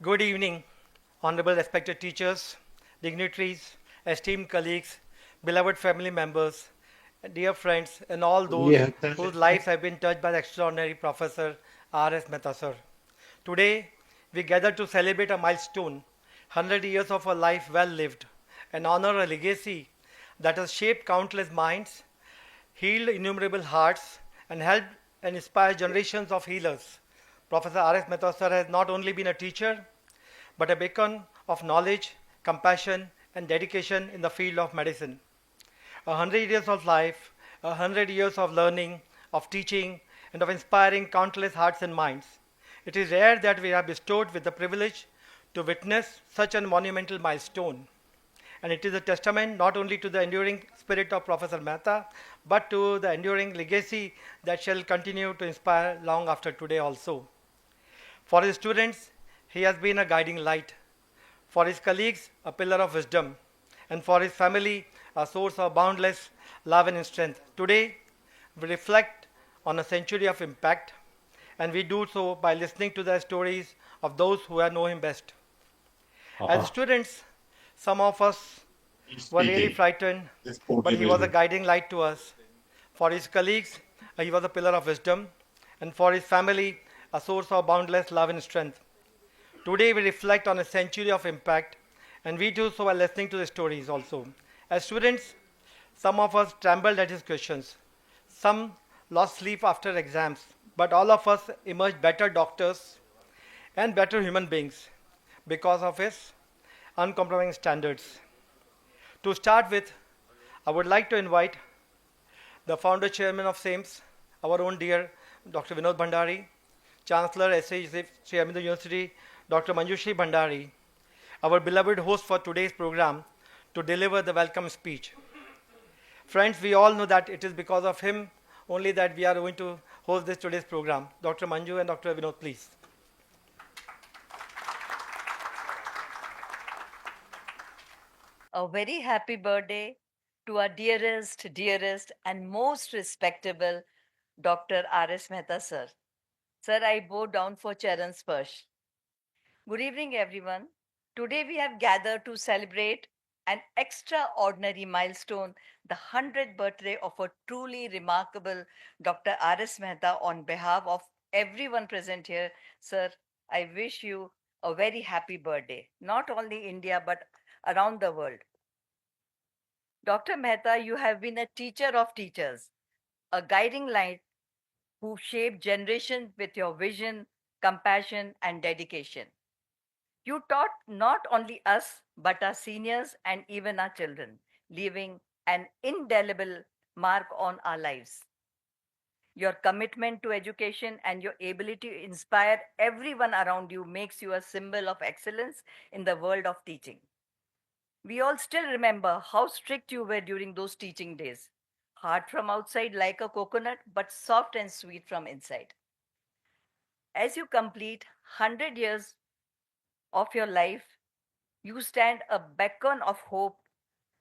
Good evening, honorable respected teachers, dignitaries, esteemed colleagues, beloved family members, dear friends, and all those Yeah, whose lives have been touched by the extraordinary Professor R.S. Mehta sir. Today, we gather to celebrate a milestone, 100 years of a life well lived, and honor a legacy that has shaped countless minds, healed innumerable hearts, and helped and inspired generations of healers. Professor R.S. Mehta sir has not only been a teacher, but a beacon of knowledge, compassion, and dedication in the field of medicine. 100 years of life, 100 years of learning, of teaching, and of inspiring countless hearts and minds. It is rare that we are bestowed with the privilege to witness such a monumental milestone. And it is a testament not only to the enduring spirit of Professor Mehta, but to the enduring legacy that shall continue to inspire long after today also. For his students, he has been a guiding light. For his colleagues, a pillar of wisdom. And for his family, a source of boundless love and strength. Today, we reflect on a century of impact, and we do so by listening to the stories of those who know him best. As uh, students, some of us he's were really speaking. frightened, This but he was a motivation. guiding light to us. For his colleagues, he was a pillar of wisdom, and for his family, a source of boundless love and strength. Today, we reflect on a century of impact, and we do so by listening to the stories also. As students, some of us trembled at his questions. Some lost sleep after exams, but all of us emerged better doctors and better human beings because of his uncompromising standards. To start with, I would like to invite the founder chairman of SAMES, our own dear Dr. Vinod Bhandari, Chancellor SAE Sri Aurobindo University, Dr. Manjushri Bhandari, our beloved host for today's program, to deliver the welcome speech. Friends, we all know that it is because of him only that we are going to host this today's program. Dr. Manju and Dr. Vinod, please. A very happy birthday to our dearest, and most respectable Dr. R.S. Mehta, sir. Sir, I bow down for Charan Sparsh. Good evening, everyone. Today we have gathered to celebrate an extraordinary milestone, the 100th birthday of a truly remarkable Dr. R.S. Mehta. On behalf of everyone present here, sir, I wish you a very happy birthday, not only India, but around the world. Dr. Mehta, you have been a teacher of teachers, a guiding light who shaped generations with your vision, compassion, and dedication. You taught not only us, but our seniors and even our children, leaving an indelible mark on our lives. Your commitment to education and your ability to inspire everyone around you makes you a symbol of excellence in the world of teaching. We all still remember how strict you were during those teaching days. Hard from outside like a coconut, but soft and sweet from inside. As you complete 100 years of your life, you stand a beacon of hope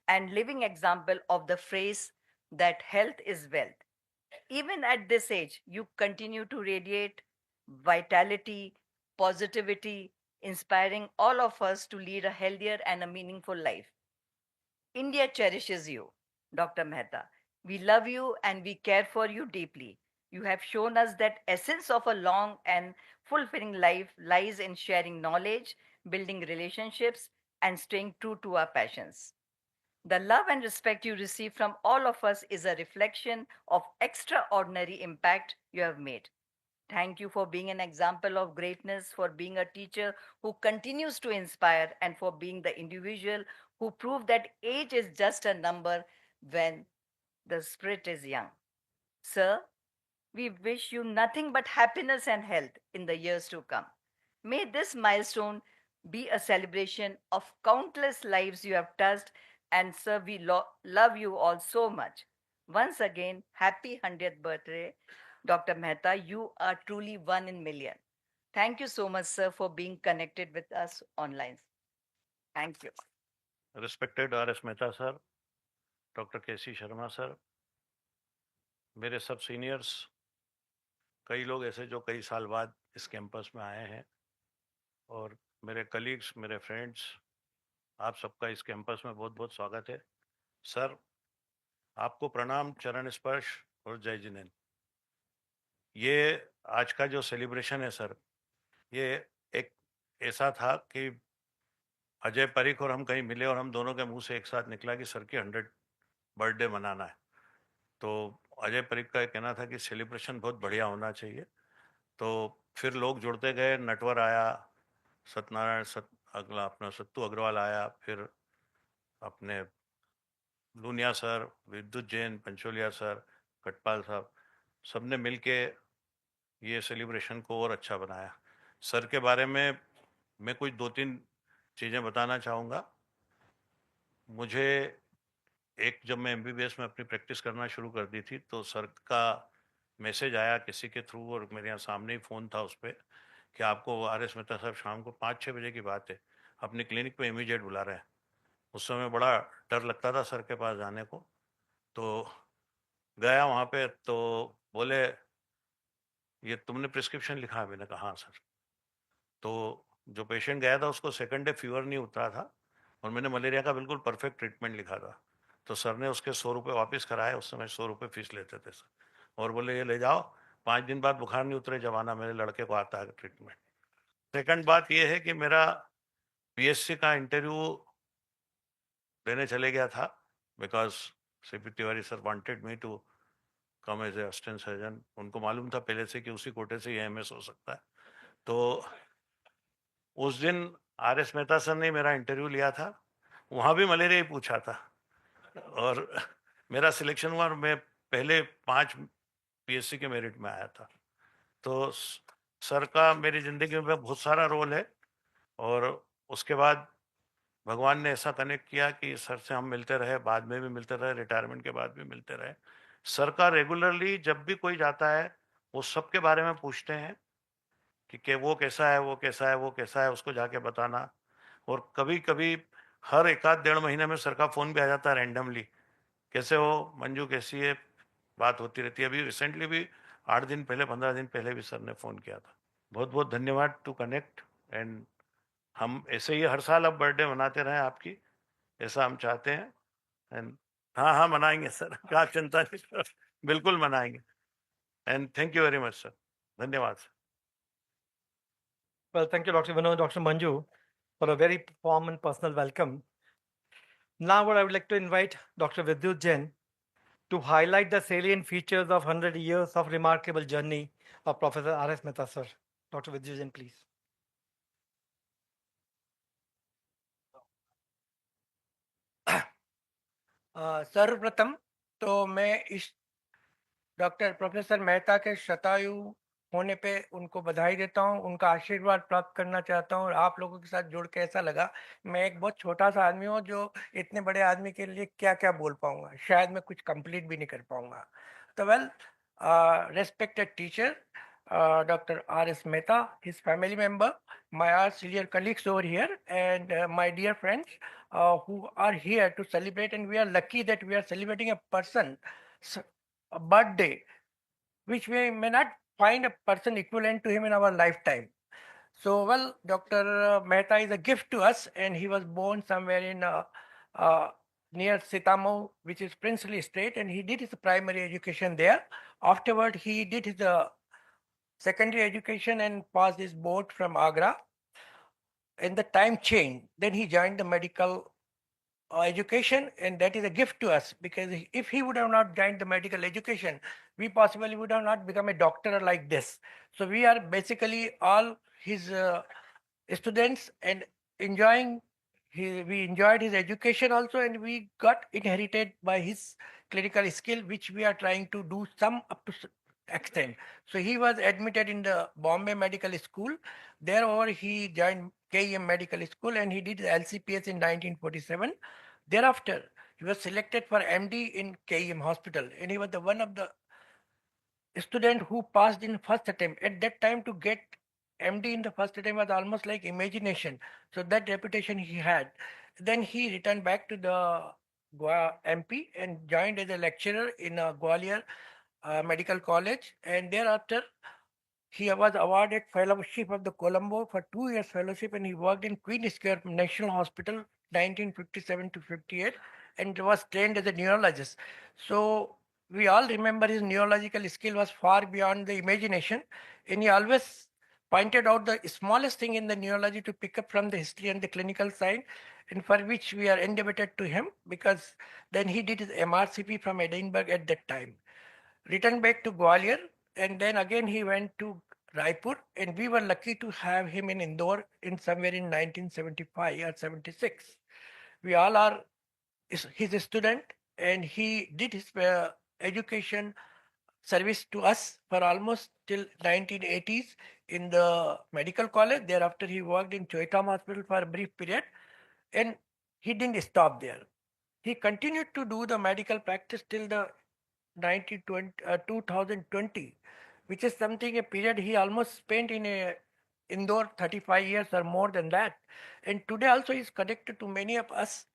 and living example of the phrase that health is wealth. Even at this age, you continue to radiate vitality, positivity, inspiring all of us to lead a healthier and a meaningful life. India cherishes you, Dr. Mehta. We love you and we care for you deeply. You have shown us that essence of a long and fulfilling life lies in sharing knowledge, building relationships, and staying true to our passions. The love and respect you receive from all of us is a reflection of extraordinary impact you have made. Thank you for being an example of greatness, for being a teacher who continues to inspire, and for being the individual who proved that age is just a number when the spirit is young. Sir, we wish you nothing but happiness and health in the years to come. May this milestone be a celebration of countless lives you have touched, and sir, we love you all so much. Once again, happy 100th birthday, Dr. Mehta. You are truly one in million. Thank you so much, sir, for being connected with us online. Thank you. Respected R.S. Mehta sir, doctor KC. Sharma sir, मेरे सब seniors, कई लोग ऐसे जो कई साल बाद इस कैंपस में आए हैं और मेरे कलीग्स, मेरे फ्रेंड्स, आप सबका इस कैंपस में बहुत बहुत स्वागत है। सर, आपको प्रणाम, चरण स्पर्श और जय जिनेन्द्र। ये आज का जो सेलिब्रेशन है सर, ये एक ऐसा था कि अजय परीख और हम कहीं मिले और हम दोनों के मुंह से एक साथ निकला कि सर की 100 बर्थडे मनाना है। तो अजय परीख का कहना था कि सेलिब्रेशन बहुत बढ़िया होना चाहिए। तो फिर लोग जुड़ते गए, नटवर आया, अगला अपना सत्तू अग्रवाल आया, फिर अपने लूनिया सर, विद्युत जैन, पंचोलिया सर, कटपाल साहब, सबने मिलके ये सेलिब्रेशन को और अच्छा बनाया। सर के बारे में मैं कुछ 2-3 चीज़ें बताना चाहूँगा। मुझे जब मैं एमबीबीएस में अपनी प्रैक्टिस करना शुरू कर दी थी, तो सर का मैसेज आया किसी के थ्रू, और मेरे यहाँ सामने ही फ़ोन था उस पर, कि आपको आर.एस. मेहता साहब शाम को 5-6 बजे की बात है, अपनी क्लिनिक पे इमीडिएट बुला रहे हैं। उस समय बड़ा डर लगता था सर के पास जाने को। तो गया वहाँ पे, तो बोले, ये तुमने प्रिस्क्रिप्शन लिखा है? मैंने कहा हाँ सर। तो जो पेशेंट गया था उसको सेकंड डे फीवर नहीं उतरा था, और मैंने मलेरिया का बिल्कुल परफेक्ट ट्रीटमेंट लिखा था। तो सर ने उसके 100 रुपये वापस कराए। उस समय 100 रुपये फीस लेते थे सर, और बोले ये ले जाओ, 5 दिन बाद बुखार नहीं उतरे जब आना, मेरे लड़के को आता है ट्रीटमेंट। सेकंड बात ये है कि मेरा पीएससी का इंटरव्यू देने चले गया था, because CP Tiwari sir wanted me to come as a assistant surgeon. उनको मालूम था पहले से कि उसी कोटे से ये एमएस हो सकता है। तो उस दिन आर.एस. मेहता सर ने मेरा इंटरव्यू लिया था, वहाँ भी मलेरिया ही पूछा था, और मेरा सिलेक्शन हुआ और मैं पहले 5 पीएससी के मेरिट में आया था। तो सर का मेरी ज़िंदगी में बहुत सारा रोल है, और उसके बाद भगवान ने ऐसा कनेक्ट किया कि सर से हम मिलते रहे, बाद में भी मिलते रहे, रिटायरमेंट के बाद भी मिलते रहे। सर का रेगुलरली जब भी कोई जाता है, वो सबके बारे में पूछते हैं कि वो कैसा है, वो कैसा है, वो कैसा है, उसको जाके बताना। और कभी कभी हर 1-1.5 महीने में सर का फ़ोन भी आ जाता है रैंडमली, कैसे हो मंजू, कैसी है, बात होती रहती है। अभी रिसेंटली भी 8 दिन पहले, 15 दिन पहले भी सर ने फ़ोन किया था। बहुत बहुत धन्यवाद टू कनेक्ट, एंड हम ऐसे ही हर साल अब बर्थडे मनाते रहें आपकी, ऐसा हम चाहते हैं। एंड हाँ हाँ, मनाएंगे सर, क्या चिंता नहीं करो, बिल्कुल मनाएंगे। And thank you very much sir, धन्यवाद sir. Well, thank you, Dr. Vinod, Dr. Manju, for a very warm and personal welcome. Now, what I would like to invite Dr. Vidyut Jain to highlight the salient features of 100 years of remarkable journey of Professor R.S. Mehta, sir. Dr. Vidyut Jain, please. सर्वप्रथम तो मैं इस doctor professor Mehta के शतायु होने पे उनको बधाई देता हूँ, उनका आशीर्वाद प्राप्त करना चाहता हूँ, और आप लोगों के साथ जुड़ के ऐसा लगा। मैं एक बहुत छोटा सा आदमी हूँ जो इतने बड़े आदमी के लिए क्या क्या बोल पाऊंगा, शायद मैं कुछ कंप्लीट भी नहीं कर पाऊंगा। तो well, respected teacher Dr. R.S. Mehta, his family member, my all senior colleagues over here, and my dear friends who are here to celebrate. And we are lucky that we are celebrating a person, a birthday, which we may not find a person equivalent to him in our lifetime. So, well, Dr. Mehta is a gift to us, and he was born somewhere in near Sitamo, which is Princely State, and he did his primary education there. Afterward, he did his secondary education and passed his board from Agra. And the time changed. Then he joined the medical education, and that is a gift to us, because if he would have not joined the medical education, we possibly would have not become a doctor like this. So we are basically all his students, and we enjoyed his education also, and we got inherited by his clinical skill, which we are trying to do some up to extent. So he was admitted in the Bombay Medical School. Thereover, he joined KEM Medical School, and he did the LCPS in 1947. Thereafter, he was selected for MD in KEM Hospital, and he was the one of the student who passed in first attempt. At that time, to get MD in the first attempt was almost like imagination. So that reputation he had. Then he returned back to the Goa MP and joined as a lecturer in Gwalior Medical College. And thereafter, He was awarded fellowship of the Colombo for 2 years fellowship, and he worked in Queen Square National Hospital 1957 to 58 and was trained as a neurologist. So we all remember his neurological skill was far beyond the imagination, and he always pointed out the smallest thing in the neurology to pick up from the history and the clinical side, and for which we are indebted to him, because then he did his MRCP from Edinburgh at that time. Returned back to Gwalior, and then again he went to Raipur, and we were lucky to have him in Indore in somewhere in 1975 or 76. We all are his student, and he did his education service to us for almost till 1980s in the medical college. Thereafter, he worked in Choitam Hospital for a brief period, and he didn't stop there. He continued to do the medical practice till the 2020, which is something a period he almost spent in Indore 35 years or more than that. And today also is connected to many of us,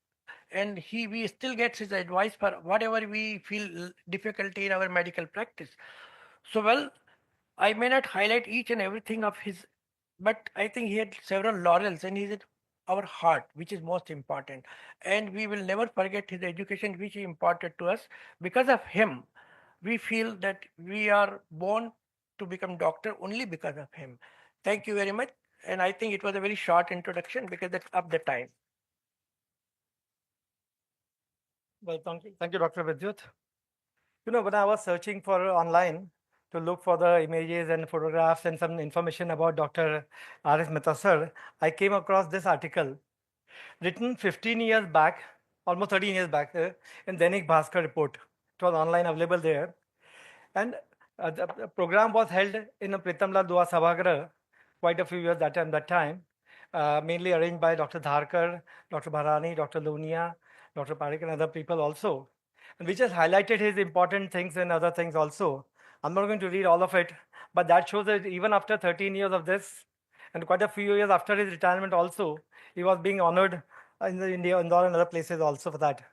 and we still gets his advice for whatever we feel difficulty in our medical practice. So well, I may not highlight each and everything of his, but I think he had several laurels, and he's at our heart, which is most important. And we will never forget his education, which he imparted to us. Because of him, we feel that we are born to become doctor only because of him. Thank you very much. And I think it was a very short introduction because that's of the time. Well, thank you, Dr. Vidyut. You know, when I was searching for online to look for the images and photographs and some information about Dr. R.S. Mehta sir, I came across this article written 15 years back, almost 13 years back, in Dainik Bhaskar report. It was online available there. And the program was held in a Pritamlal Dua Sabhagrah quite a few years that time, mainly arranged by Dr. Dharkar, Dr. Bharani, Dr. Lunia, Dr. Parekh, and other people also. And we just highlighted his important things and other things also. I'm not going to read all of it, but that shows that even after 13 years of this, and quite a few years after his retirement also, he was being honored in India, Indore and other places also for that.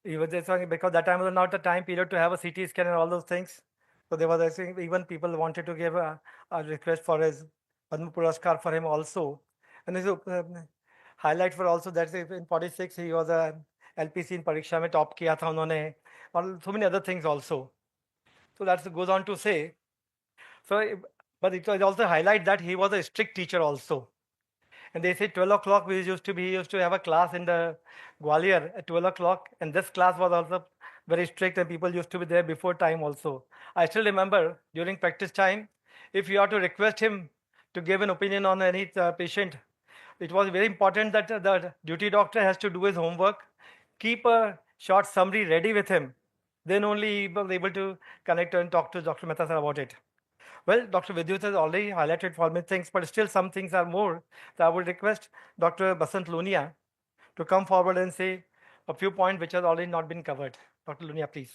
He was just saying because that time was not the time period to have a CT scan and all those things. So there was, I think, even people wanted to give a request for his Padma Puraskar for him also. And this highlight for also that in 46 he was a LPC in Pariksha mein top kiya tha unhone, or so many other things also. So that goes on to say. So, but it also highlight that he was a strict teacher also. And they say 12 o'clock he used to have a class in the Gwalior at 12 o'clock, and this class was also very strict, and people used to be there before time also. I still remember during practice time, if you are to request him to give an opinion on any patient, it was very important that the duty doctor has to do his homework, keep a short summary ready with him. Then only he was able to connect and talk to Dr. Mehta sir about it. Well, Dr. Vidyut has already highlighted for me things, but still some things are more. So I would request Dr. Basant Lunia to come forward and say a few points which have already not been covered. Dr. Lunia, please.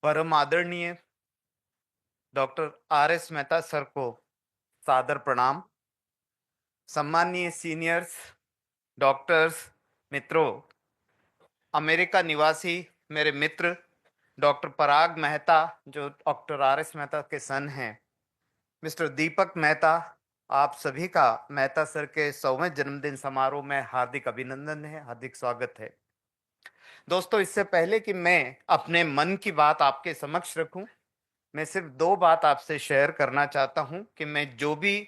परम आदरणीय doctor R S. Mehta sir को सादर प्रणाम। सम्माननीय seniors, doctors, मित्रों, America निवासी मेरे मित्र doctor पराग मेहता जो डॉक्टर आर.एस. मेहता के सन हैं, मिस्टर दीपक मेहता, आप सभी का मेहता सर के 100वें जन्मदिन समारोह में हार्दिक अभिनंदन है, हार्दिक स्वागत है। दोस्तों, इससे पहले कि मैं अपने मन की बात आपके समक्ष रखूं, मैं सिर्फ 2 बात आपसे शेयर करना चाहता हूं कि मैं जो भी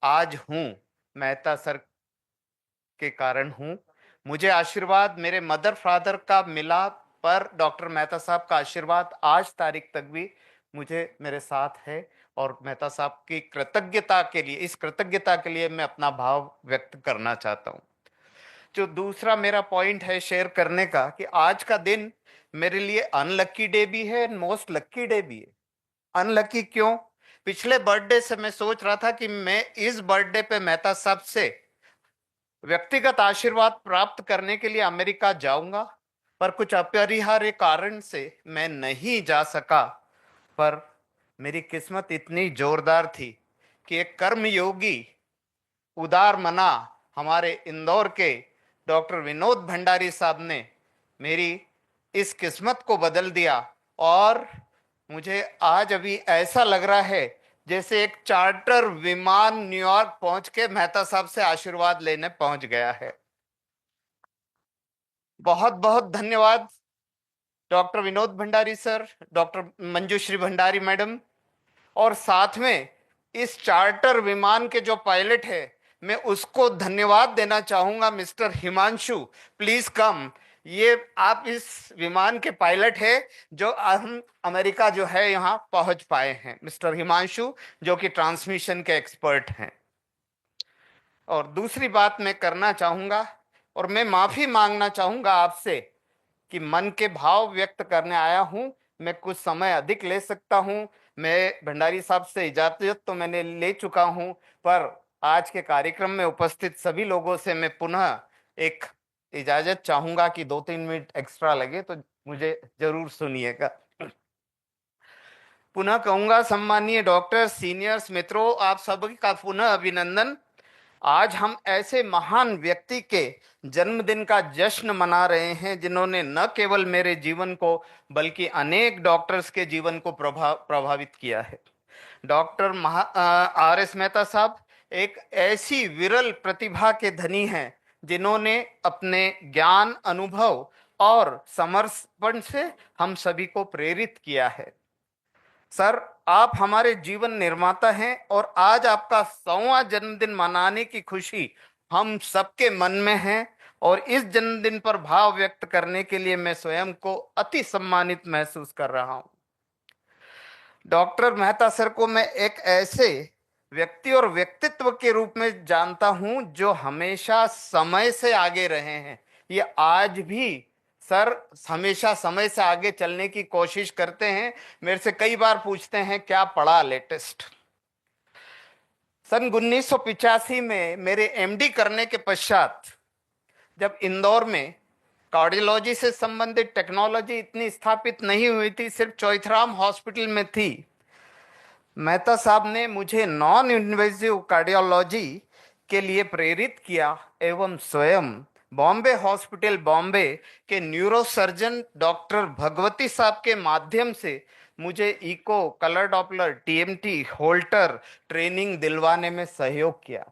आज हूं मेहता सर के कारण हूं। मुझे आशीर्वाद मेरे मदर फादर का मिला, पर डॉक्टर मेहता साहब का आशीर्वाद आज तारीख तक भी मुझे मेरे साथ है, और मेहता साहब की कृतज्ञता के लिए, इस कृतज्ञता के लिए मैं अपना भाव व्यक्त करना चाहता हूं। जो दूसरा मेरा पॉइंट है शेयर करने का, कि आज का दिन मेरे लिए अनलकी डे भी है, मोस्ट लकी डे भी है। अनलकी क्यों? पिछले बर्थडे से मैं सोच रहा था कि मैं इस बर्थडे पे मेहता साहब से व्यक्तिगत आशीर्वाद प्राप्त करने के लिए अमेरिका जाऊंगा, पर कुछ अपरिहार्य कारण से मैं नहीं जा सका। पर मेरी किस्मत इतनी जोरदार थी कि एक कर्मयोगी उदार मना हमारे इंदौर के डॉक्टर विनोद भंडारी साहब ने मेरी इस किस्मत को बदल दिया और मुझे आज अभी ऐसा लग रहा है जैसे एक चार्टर विमान न्यूयॉर्क पहुंच के मेहता साहब से आशीर्वाद लेने पहुंच गया है। बहुत बहुत धन्यवाद doctor Vinod Bhandari sir, doctor Manjushree Bhandari madam, और साथ में इस चार्टर विमान के जो पायलट है मैं उसको धन्यवाद देना चाहूंगा। Mister Himanshu, please come. ये आप इस विमान के पायलट है जो हम अमेरिका जो है यहाँ पहुंच पाए हैं, मिस्टर हिमांशु, जो कि ट्रांसमिशन के एक्सपर्ट हैं। और दूसरी बात मैं करना चाहूंगा और मैं माफी मांगना चाहूंगा आपसे कि मन के भाव व्यक्त करने आया हूं। मैं कुछ समय अधिक ले सकता हूं। मैं भंडारी साहब से इजाजत तो मैंने ले चुका हूं, पर आज के कार्यक्रम में उपस्थित सभी लोगों से मैं पुनः एक इजाजत चाहूंगा कि 2-3 मिनट एक्स्ट्रा लगे तो मुझे जरूर सुनिएगा। पुनः कहूंगा, सम्मानीय डॉक्टर, सीनियर्स, मित्रों, आप सभी का पुनः अभिनंदन। आज हम ऐसे महान व्यक्ति के जन्मदिन का जश्न मना रहे हैं जिन्होंने न केवल मेरे जीवन को बल्कि अनेक डॉक्टर्स के जीवन को प्रभावित किया है। Doctor R S. मेहता साहब एक ऐसी विरल प्रतिभा के धनी हैं जिन्होंने अपने ज्ञान, अनुभव और समर्पण से हम सभी को प्रेरित किया है। सर, आप हमारे जीवन निर्माता हैं और आज आपका 100वां जन्मदिन मनाने की खुशी हम सबके मन में है और इस जन्मदिन पर भाव व्यक्त करने के लिए मैं स्वयं को अति सम्मानित महसूस कर रहा हूं। डॉक्टर मेहता सर को मैं एक ऐसे व्यक्ति और व्यक्तित्व के रूप में जानता हूं जो हमेशा समय से आगे रहे हैं। ये आज भी सर हमेशा समय से आगे चलने की कोशिश करते हैं। मेरे से कई बार पूछते हैं क्या पढ़ा लेटेस्ट। सन 1985 में मेरे एमडी करने के पश्चात जब इंदौर में कार्डियोलॉजी से संबंधित टेक्नोलॉजी इतनी स्थापित नहीं हुई थी, सिर्फ चौइथराम हॉस्पिटल में थी, मेहता साहब ने मुझे नॉन इन्वेजिव कार्डियोलॉजी के लिए प्रेरित किया एवं स्वयं बॉम्बे हॉस्पिटल बॉम्बे के न्यूरोसर्जन डॉक्टर भगवती साहब के माध्यम से मुझे echo, colour Doppler, TMT, Holter training दिलवाने में सहयोग किया।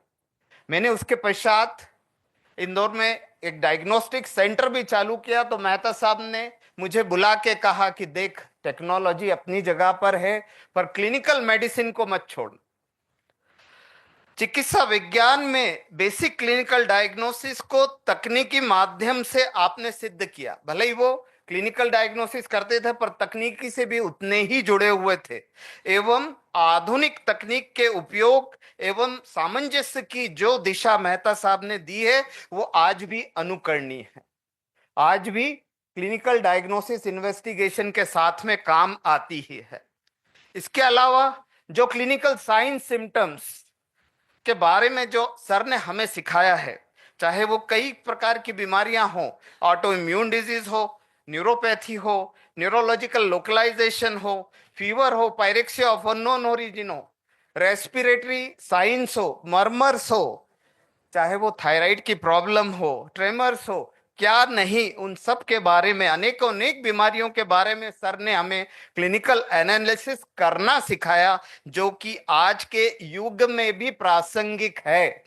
मैंने उसके पश्चात इंदौर में एक डायग्नोस्टिक सेंटर भी चालू किया तो मेहता साहब ने मुझे बुला के कहा कि देख, टेक्नोलॉजी अपनी जगह पर है पर क्लिनिकल मेडिसिन को मत छोड़। चिकित्सा विज्ञान में बेसिक क्लिनिकल डायग्नोसिस को तकनीकी माध्यम से आपने सिद्ध किया। भले ही वो क्लिनिकल डायग्नोसिस करते थे पर तकनीकी से भी उतने ही जुड़े हुए थे एवं आधुनिक तकनीक के उपयोग एवं सामंजस्य की जो दिशा मेहता साहब ने दी है वो आज भी अनुकरणीय है। आज भी क्लिनिकल डायग्नोसिस इन्वेस्टिगेशन के साथ में काम आती ही है। इसके अलावा जो क्लिनिकल साइंस सिम्टम्स के बारे में जो सर ने हमें सिखाया है, चाहे वो कई प्रकार की बीमारियां हो, ऑटो इम्यून डिजीज हो, न्यूरोपैथी हो, न्यूरोलॉजिकल लोकलाइजेशन हो, फीवर हो, पायरेक्सिया ऑफ अननोन ओरिजिन हो, रेस्पिरेटरी साइंस हो, मर्मर्स हो, चाहे वो थायराइड की प्रॉब्लम हो, ट्रेमर्स हो, क्या नहीं, उन सब के बारे में, अनेक बीमारियों के बारे में सर ने हमें क्लिनिकल एनालिसिस करना सिखाया जो कि आज के युग में भी प्रासंगिक है।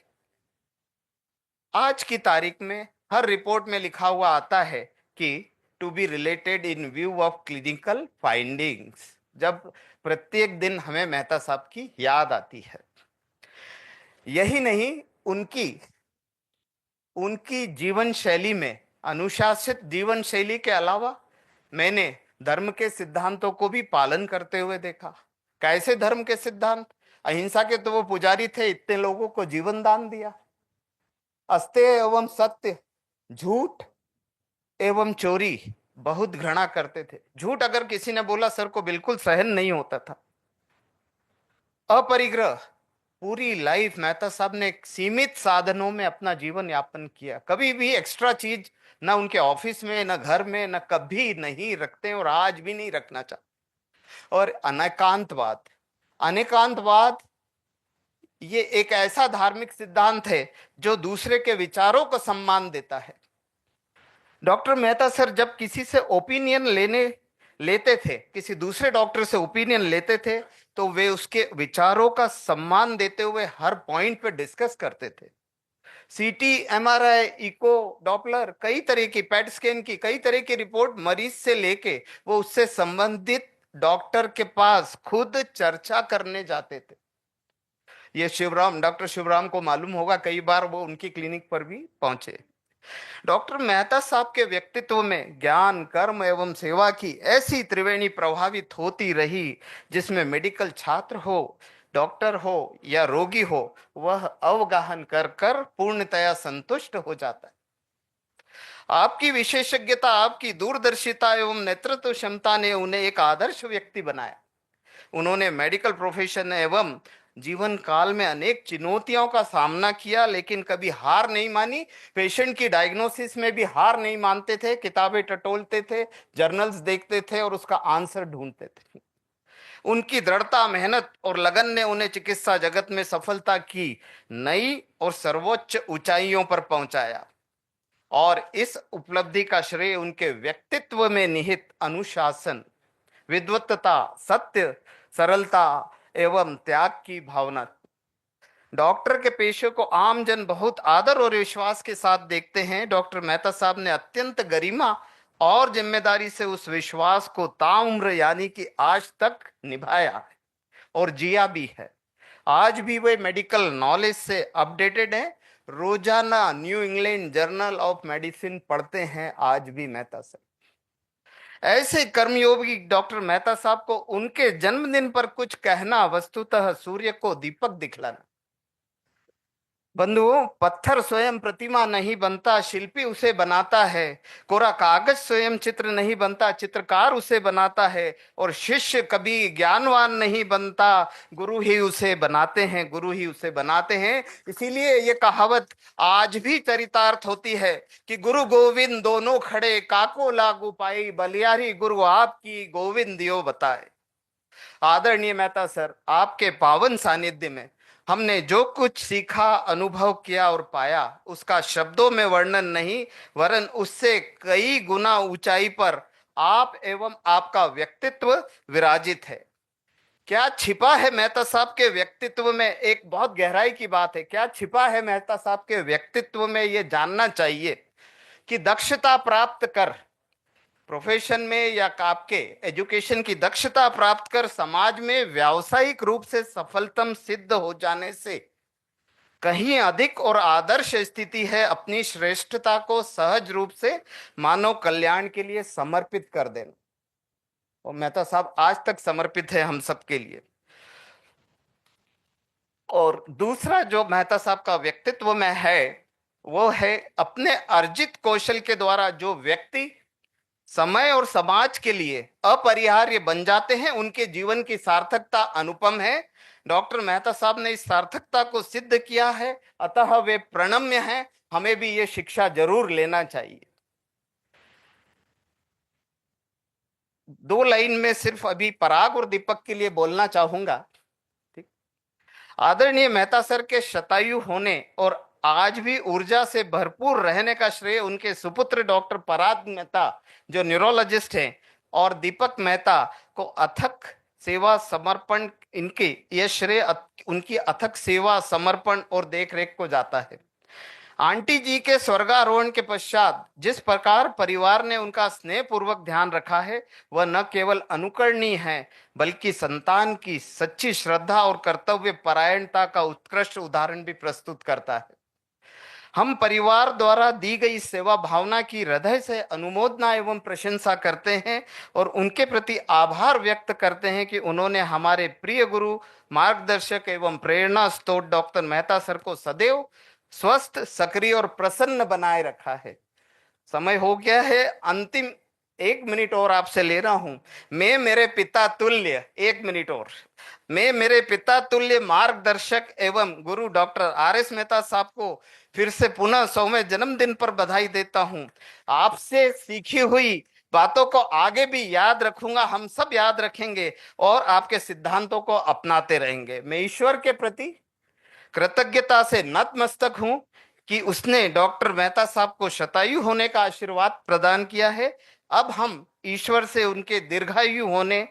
आज की तारीख में हर रिपोर्ट में लिखा हुआ आता है कि to be related in view of clinical findings. जब प्रत्येक दिन हमें मेहता साहब की याद आती है। यही नहीं, उनकी जीवन शैली में, अनुशासित जीवन शैली के अलावा मैंने धर्म के सिद्धांतों को भी पालन करते हुए देखा। कैसे धर्म के सिद्धांत? अहिंसा के तो वो पुजारी थे, इतने लोगों को जीवन दान दिया। अस्तेय एवं सत्य, झूठ एवं चोरी बहुत घृणा करते थे। झूठ अगर किसी ने बोला सर को बिल्कुल सहन नहीं होता था। अपरिग्रह, पूरी लाइफ मेहता साहब ने सीमित साधनों में अपना जीवन यापन किया। कभी भी एक्स्ट्रा चीज ना उनके ऑफिस में, ना घर में, ना कभी नहीं रखते और आज भी नहीं रखना चाहते। और अनेकांतवाद। अनेकांतवाद ये एक ऐसा धार्मिक सिद्धांत है जो दूसरे के विचारों को सम्मान देता है। डॉक्टर मेहता सर जब किसी से ओपिनियन लेते थे, किसी दूसरे डॉक्टर से ओपिनियन लेते थे, तो वे उसके विचारों का सम्मान देते हुए हर पॉइंट पे डिस्कस करते थे। सीटी, एमआरआई, इको, डॉपलर, कई तरह की पेट स्कैन की कई तरह की रिपोर्ट मरीज से लेके वो उससे संबंधित डॉक्टर के पास खुद चर्चा करने जाते थे। ये डॉक्टर शिवराम को मालूम होगा, कई बार वो उनकी क्लिनिक पर भी पहुंचे। डॉक्टर मेहता साहब के व्यक्तित्व में ज्ञान, कर्म एवं सेवा की ऐसी त्रिवेणी प्रभावित होती रही जिसमें मेडिकल छात्र हो, डॉक्टर हो या रोगी हो, वह अवगाहन कर कर पूर्णतया संतुष्ट हो जाता है। आपकी विशेषज्ञता, आपकी दूरदर्शिता एवं नेतृत्व क्षमता ने उन्हें एक आदर्श व्यक्ति बनाया। उन्होंने मेडिकल प्रोफेशन एवं जीवन काल में अनेक चुनौतियों का सामना किया, लेकिन कभी हार नहीं मानी। पेशेंट की डायग्नोसिस में भी हार नहीं मानते थे, किताबें टटोलते थे, जर्नल्स देखते थे और उसका आंसर ढूंढते थे। उनकी दृढ़ता, मेहनत और लगन ने उन्हें चिकित्सा जगत में सफलता की नई और सर्वोच्च ऊंचाइयों पर पहुंचाया, और इस उपलब्धि का श्रेय उनके व्यक्तित्व में निहित अनुशासन, विद्वत्ता, सत्य, सरलता एवं त्याग की भावना। डॉक्टर के पेशे को आम जन बहुत आदर और विश्वास के साथ देखते हैं। डॉक्टर मेहता साहब ने अत्यंत गरिमा और जिम्मेदारी से उस विश्वास को ताउम्र यानी कि आज तक निभाया है और जिया भी है। आज भी वे मेडिकल नॉलेज से अपडेटेड हैं। रोजाना new England journal of medicine पढ़ते हैं आज भी मेहता साहब। ऐसे कर्मयोगी डॉक्टर मेहता साहब को उनके जन्मदिन पर कुछ कहना वस्तुतः सूर्य को दीपक दिखलाना। बंधुओं, पत्थर स्वयं प्रतिमा नहीं बनता, शिल्पी उसे बनाता है। कोरा कागज स्वयं चित्र नहीं बनता, चित्रकार उसे बनाता है। और शिष्य कभी ज्ञानवान नहीं बनता, गुरु ही उसे बनाते हैं, गुरु ही उसे बनाते हैं। इसीलिए ये कहावत आज भी चरितार्थ होती है कि गुरु गोविंद दोनों खड़े, काको लागू पाई, बलियारी गुरु आपकी, गोविंद दियो बताए। आदरणीय मेहता सर, आपके पावन सानिध्य में हमने जो कुछ सीखा, अनुभव किया और पाया, उसका शब्दों में वर्णन नहीं, वरन उससे कई गुना ऊंचाई पर आप एवं आपका व्यक्तित्व विराजित है। क्या छिपा है मेहता साहब के व्यक्तित्व में? एक बहुत गहराई की बात है। क्या छिपा है मेहता साहब के व्यक्तित्व में? ये जानना चाहिए कि दक्षता प्राप्त कर, प्रोफेशन में या आपके एजुकेशन की दक्षता प्राप्त कर समाज में व्यावसायिक रूप से सफलतम सिद्ध हो जाने से कहीं अधिक और आदर्श स्थिति है अपनी श्रेष्ठता को सहज रूप से मानव कल्याण के लिए समर्पित कर देना। और मेहता साहब आज तक समर्पित है हम सबके लिए। और दूसरा जो मेहता साहब का व्यक्तित्व में है, वो है अपने अर्जित कौशल के द्वारा जो व्यक्ति समय और समाज के लिए अपरिहार्य बन जाते हैं, उनके जीवन की सार्थकता अनुपम है। डॉक्टर मेहता साहब ने इस सार्थकता को सिद्ध किया है, अतः वे प्रणम्य हैं। हमें भी ये शिक्षा जरूर लेना चाहिए। 2 लाइन में सिर्फ अभी पराग और दीपक के लिए बोलना चाहूंगा। ठीक, आदरणीय मेहता सर के शतायु होने और आज भी ऊर्जा से भरपूर रहने का श्रेय उनके सुपुत्र डॉक्टर पराग मेहता जो न्यूरोलॉजिस्ट हैं और दीपक मेहता को अथक सेवा समर्पण, इनके यह श्रेय उनकी अथक सेवा, समर्पण और देखरेख को जाता है। आंटी जी के स्वर्गारोहण के पश्चात जिस प्रकार परिवार ने उनका स्नेहपूर्वक ध्यान रखा है, वह न केवल अनुकरणीय है बल्कि संतान की सच्ची श्रद्धा और कर्तव्य परायणता का उत्कृष्ट उदाहरण भी प्रस्तुत करता है। हम परिवार द्वारा दी गई सेवा भावना की हृदय से अनुमोदना एवं प्रशंसा करते हैं और उनके प्रति आभार व्यक्त करते हैं कि उन्होंने हमारे प्रिय गुरु, मार्गदर्शक एवं प्रेरणा स्रोत डॉक्टर मेहता सर को सदैव स्वस्थ, सक्रिय और प्रसन्न बनाए रखा है। समय हो गया है, अंतिम 1 मिनट और आपसे ले रहा हूं। मैं मेरे पिता तुल्य, 1 मिनट और, मैं मेरे पिता तुल्य मार्गदर्शक एवं गुरु डॉक्टर आर.एस. मेहता साहब को फिर से पुनः 100वें जन्मदिन पर बधाई देता हूं। आपसे सीखी हुई बातों को आगे भी याद रखूंगा, हम सब याद रखेंगे और आपके सिद्धांतों को अपनाते रहेंगे। मैं ईश्वर के प्रति कृतज्ञता से नतमस्तक हूं कि उसने डॉक्टर मेहता साहब को शतायु होने का आशीर्वाद प्रदान किया है। अब हम ईश्वर से उनके दीर्घायु होने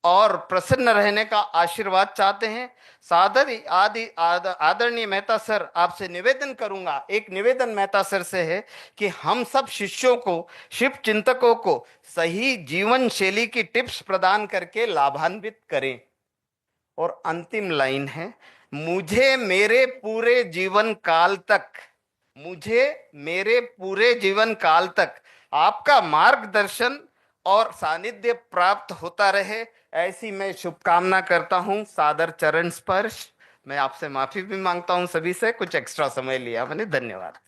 और प्रसन्न रहने का आशीर्वाद चाहते हैं। आदरणीय मेहता सर, आपसे निवेदन करूंगा, एक निवेदन मेहता सर से है कि हम सब शिष्यों को, शिव चिंतकों को सही जीवन शैली की टिप्स प्रदान करके लाभान्वित करें। और अंतिम लाइन है, मुझे मेरे पूरे जीवन काल तक, मुझे मेरे पूरे जीवन काल तक आपका मार्गदर्शन और सानिध्य प्राप्त होता रहे, ऐसी मैं शुभकामना करता हूं। सादर चरण स्पर्श। मैं आपसे माफी भी मांगता हूं सभी से, कुछ एक्स्ट्रा समय लिया मैंने, धन्यवाद।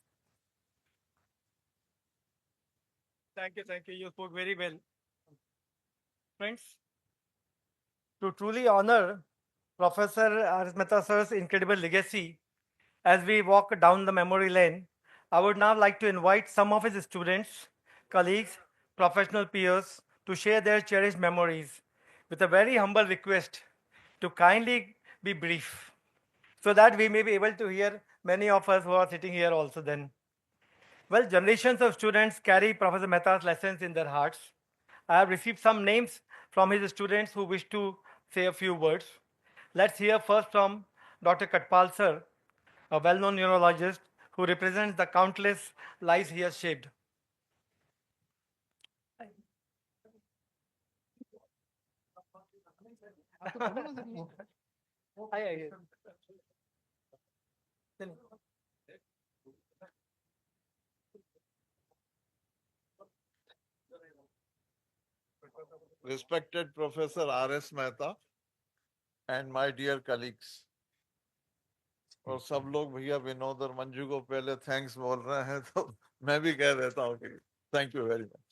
Thank you, thank you. You spoke very well. Friends, to truly honor Professor R.S. Mehta sir's incredible legacy, as we walk down the memory lane, I would now like to invite some of his students, colleagues, professional peers to share their cherished memories with a very humble request to kindly be brief so that we may be able to hear many of us who are sitting here also then. Well, generations of students carry Professor Mehta's lessons in their hearts. I have received some names from his students who wish to say a few words. Let's hear first from Dr. Katpal sir, a well-known neurologist who represents the countless lives he has shaped. Respected Professor R.S. Mehta and my dear colleagues. और सब लोग भैया विनोद और मंजू को पहले thanks बोल रहे हैं, तो मैं भी कह देता हूँ कि thank you very much.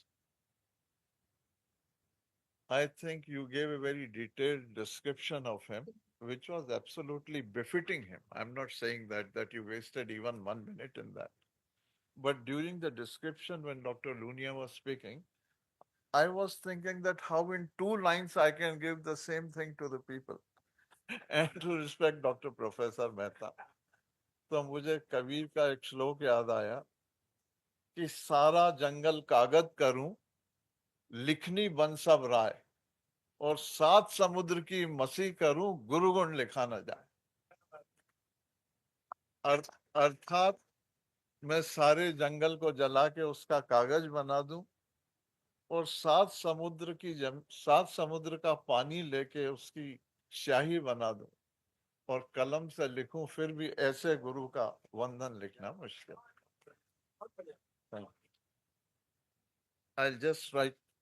I think you gave a very detailed description of him, which was absolutely befitting him. I'm not saying that you wasted even 1 minute in that. But during the description, when Dr. Lunia was speaking, I was thinking that how in 2 lines I can give the same thing to the people and to respect Dr. Professor Mehta. तो मुझे कबीर का एक श्लोक याद आया कि सारा जंगल कागज करूं, लिखनी बन सब राय, और 7 समुद्र की मसी करूं, गुरु गुण लिखा न जाए. अर्थात मैं सारे जंगल को जला के उसका कागज बना दूं और 7 समुद्र का पानी लेके उसकी स्याही बना दूं और कलम से लिखूं, फिर भी ऐसे गुरु का वंदन लिखना मुश्किल.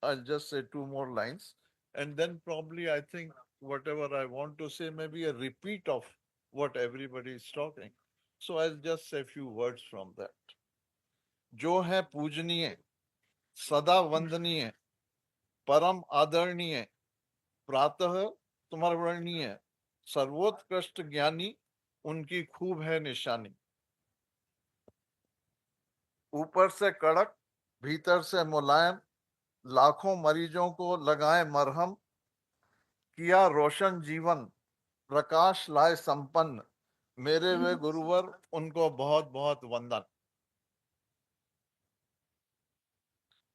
I'll just say 2 more lines, and then probably I think whatever I want to say may be a repeat of what everybody is talking. So I'll just say a few words from that. जो है पूजनीय, सदा वंदनीय, परम आदरणीय, प्रातः स्मरणीय, सर्वोत्कृष्ट ज्ञानी, उनकी खूब है निशानी. ऊपर से कड़क, भीतर से मुलायम, लाखों मरीजों को लगाए मरहम, किया रोशन जीवन, प्रकाश लाए संपन्न, मेरे वे गुरुवर, उनको बहुत बहुत वंदन.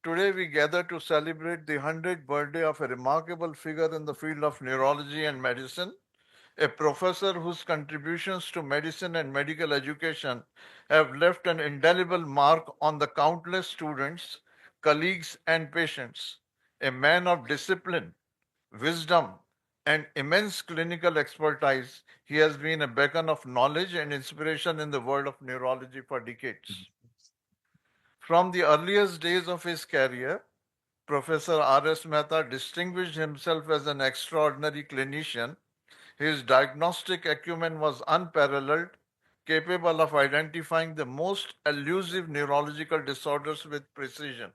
Today we gather to celebrate the 100th birthday of a remarkable figure in the field of neurology and medicine, a professor whose contributions to medicine and medical education have left an indelible mark on the countless students, colleagues, and patients, a man of discipline, wisdom, and immense clinical expertise. He has been a beacon of knowledge and inspiration in the world of neurology for decades. From the earliest days of his career, Professor R.S. Mehta distinguished himself as an extraordinary clinician. His diagnostic acumen was unparalleled, capable of identifying the most elusive neurological disorders with precision.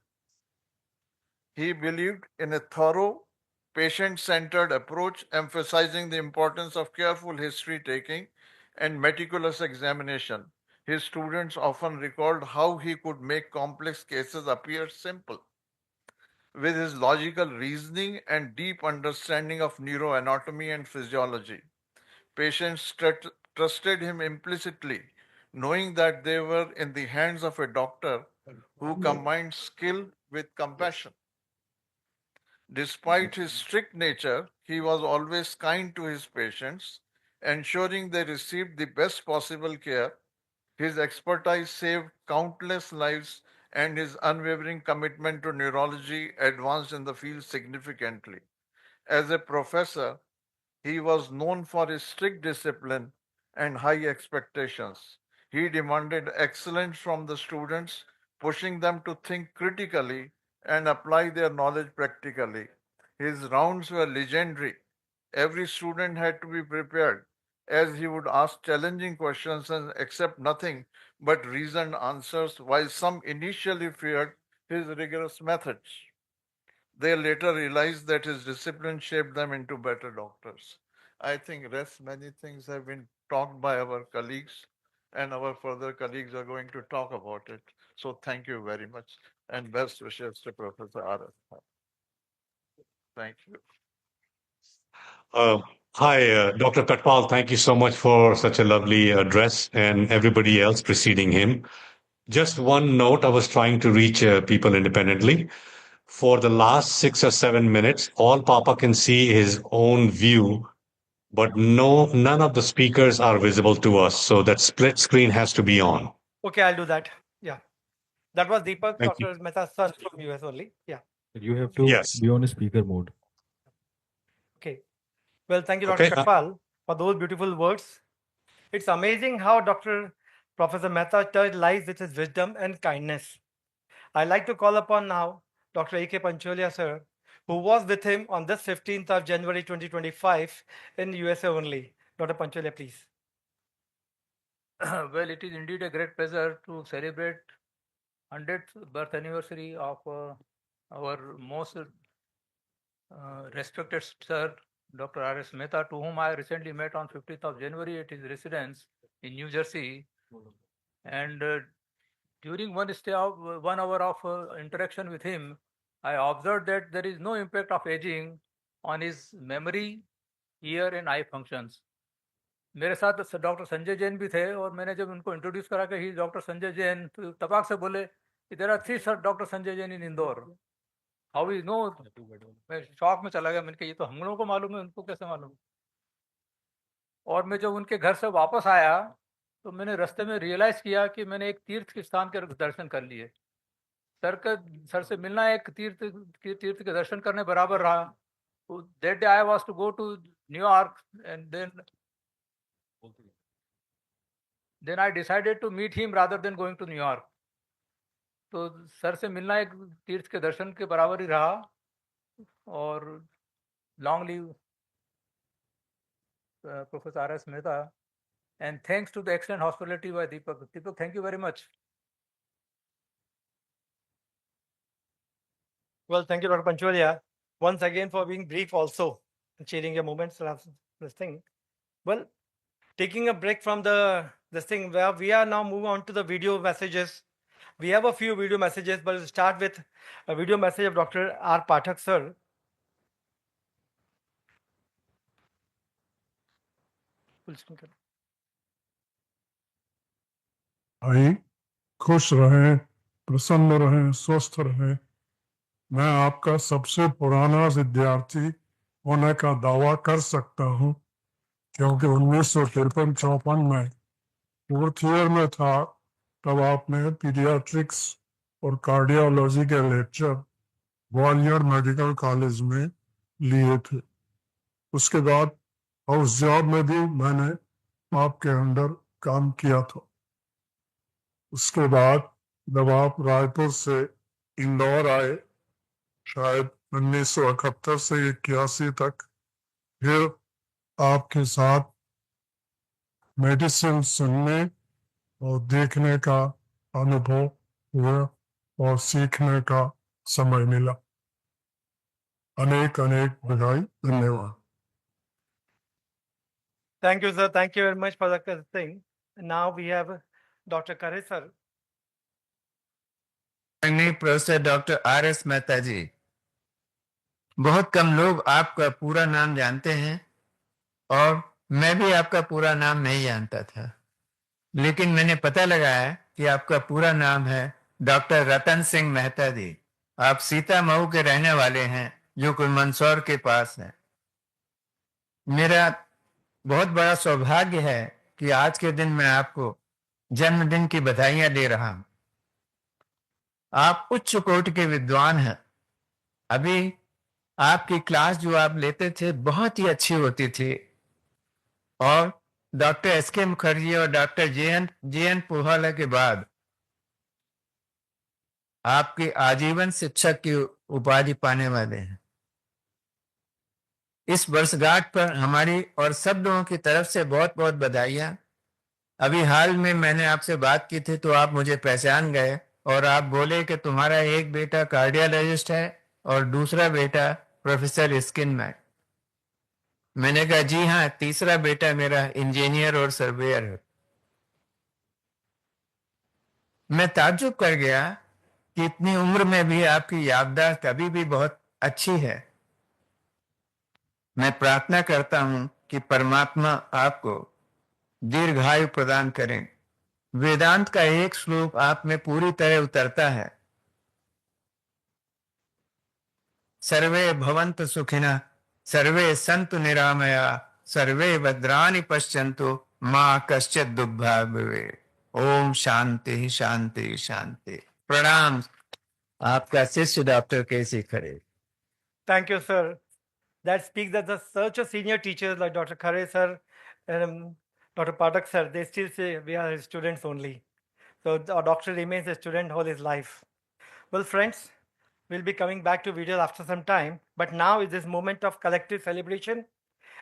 He believed in a thorough, patient-centered approach, emphasizing the importance of careful history-taking and meticulous examination. His students often recalled how he could make complex cases appear simple. with his logical reasoning and deep understanding of neuroanatomy and physiology. Patients trusted him implicitly, knowing that they were in the hands of a doctor who combined skill with compassion. Despite his strict nature, he was always kind to his patients, ensuring they received the best possible care. His expertise saved countless lives, and his unwavering commitment to neurology advanced in the field significantly. As a professor, he was known for his strict discipline and high expectations. He demanded excellence from the students, pushing them to think critically and apply their knowledge practically. His rounds were legendary. Every student had to be prepared, as he would ask challenging questions and accept nothing but reasoned answers, while some initially feared his rigorous methods. They later realized that his discipline shaped them into better doctors. I think rest many things have been talked by our colleagues, and our further colleagues are going to talk about it. So thank you very much, and best wishes to Professor R.S. Thank you. Uh, Hi, Dr. Katpal. Thank you so much for such a lovely address and everybody else preceding him. Just one note, I was trying to reach people independently. For the last 6 or 7 minutes, all Papa can see his own view, but none of the speakers are visible to us. So that split screen has to be on. Okay, I'll do that. Yeah. That was Deepak, Thank you. Dr. Mehta's son from US only. Yeah. You have to Yes. be on a speaker mode. Okay. Well, thank you, Okay, Dr. Katpal, for those beautiful words. It's amazing how Professor Mehta touched lives with his wisdom and kindness. I'd like to call upon now Dr. A.K. Pancholia, sir, who was with him on this 15th of January 2025 in USA only. Dr. Pancholia, please. Well, it is indeed a great pleasure to celebrate 100th birth anniversary of our most respected sir, Dr. R.S. Mehta, to whom I recently met on 15th of January at his residence in New Jersey. And during 1 hour of interaction with him, I observed that there is no impact of aging on his memory, ear and eye functions. मेरे साथ doctor Sanjay Jain भी थे और मैंने जब उनको introduce करा कि ही डॉक्टर संजय जैन, तो तबाक से बोले कि there are 3 doctor Sanjay Jain in Indore, how is no. मैं शॉक में चला गया, मैंने कहा ये तो हम लोगों को मालूम है, उनको कैसे मालूम। और मैं जब उनके घर से वापस आया तो मैंने रास्ते में रियलाइज किया कि मैंने एक तीर्थ के स्थान के दर्शन कर लिए। सर से मिलना एक तीर्थ के दर्शन करने बराबर रहा। That day I was to go to New York and then I decided to meet him rather than going to New York. तो सर से मिलना एक तीर्थ के दर्शन के बराबर ही रहा। और long live professor are S Mehta, and thanks to the excellent hospitality by Deepak. Deepak, thank you very much. Well, thank you, Dr. Pancholia, once again for being brief also and sharing your moments around this thing. Well, taking a break from this thing, where we are now moving on to the video messages. We have a few video messages, but we'll start with a video message of Dr. R. Pathak, sir. भाई खुश रहें, प्रसन्न रहें, स्वस्थ रहें। मैं आपका सबसे पुराना विद्यार्थी होने का दावा कर सकता हूं, क्योंकि 1953-54 में फोर्थ ईयर में था तब आपने पीडियाट्रिक्स और कार्डियोलॉजी के लेक्चर ग्वालियर मेडिकल कॉलेज में लिए थे। उसके बाद हाउस जॉब में भी मैंने आपके अंडर काम किया था। उसके बाद जब आप रायपुर से इंदौर आए, शायद 1971 से 81 तक, फिर आपके साथ मेडिसिन सुनने और देखने का अनुभव हुआ और सीखने का समय मिला। अनेक अनेक बधाई, धन्यवाद। Thank you, sir. Thank you very much for the thing. Now we have Dr. Kare, sir. Professor Dr. R.S. Mehta ji, बहुत कम लोग आपका पूरा नाम जानते हैं और मैं भी आपका पूरा नाम नहीं जानता था, लेकिन मैंने पता लगाया कि आपका पूरा नाम है डॉक्टर रतन सिंह मेहता जी। आप सीतामऊ के रहने वाले हैं, जो कि मंदसौर के पास है। मेरा बहुत बड़ा सौभाग्य है कि आज के दिन मैं आपको जन्मदिन की बधाइयां दे रहा हूं। आप उच्च कोटि के विद्वान हैं। अभी आपकी क्लास जो आप लेते थे बहुत ही अच्छी होती थी, और डॉक्टर एस के मुखर्जी और डॉक्टर जे एन पुहाला के बाद आपकी आजीवन शिक्षक की उपाधि पाने वाले हैं। इस वर्षगांठ पर हमारी और सब लोगों की तरफ से बहुत बहुत बधाइयां। अभी हाल में मैंने आपसे बात की थी तो आप मुझे पहचान गए और आप बोले कि तुम्हारा एक बेटा कार्डियोलॉजिस्ट है और दूसरा बेटा प्रोफेसर स्किन में। मैंने कहा जी हाँ, तीसरा बेटा मेरा इंजीनियर और सर्वेयर है। मैं ताज्जुब कर गया कि इतनी उम्र में भी आपकी याददाश्त अभी भी बहुत अच्छी है। मैं प्रार्थना करता हूं कि परमात्मा आपको दीर्घायु प्रदान करें। वेदांत का एक श्लोक आप में पूरी तरह उतरता है, सर्वे भवन्तु सुखिनः सर्वे सन्तु निरामया सर्वे भद्राणि पश्यन्तु मां कश्चित् दुःखभाग् भवेत्। ओम शांति शांति शांति। प्रणाम। आपका शिष्य doctor KC Khare. Thank you, sir. That speaks that the such a senior teachers like Dr. Khare sir and Dr. Patak sir, they still say we are his students only. So our doctor remains a student all his life. Well, friends, we'll be coming back to videos after some time, but now is this moment of collective celebration.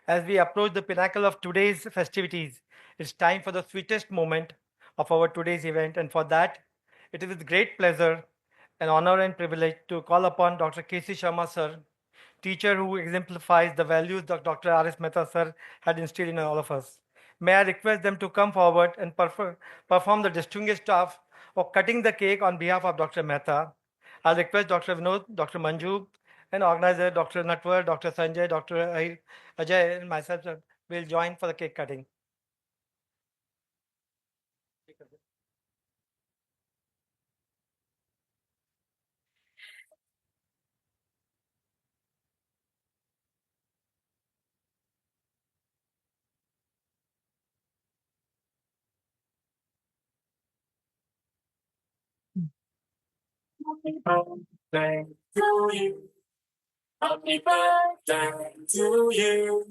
As we approach the pinnacle of today's festivities, it's time for the sweetest moment of our today's event, and for that, it is with great pleasure, an honor and privilege to call upon Dr. K.C. Sharma sir, teacher who exemplifies the values that Dr. R.S. Mehta sir had instilled in all of us. May I request them to come forward and perform the distinguished task of cutting the cake on behalf of Dr. Mehta. I'll request Dr. Vinod, Dr. Manju, and organizer Dr. Natwar, Dr. Sanjay, Dr. Ajay, and myself will join for the cake cutting. Happy birthday to you. Happy birthday to you.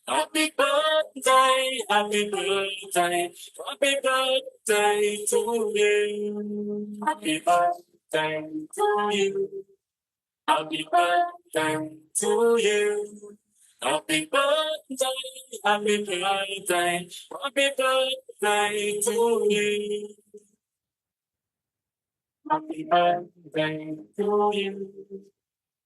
Happy birthday, happy birthday, happy birthday to you. Happy birthday to you. Happy birthday to you. Happy birthday, happy birthday, happy birthday to you. Happy birthday to you.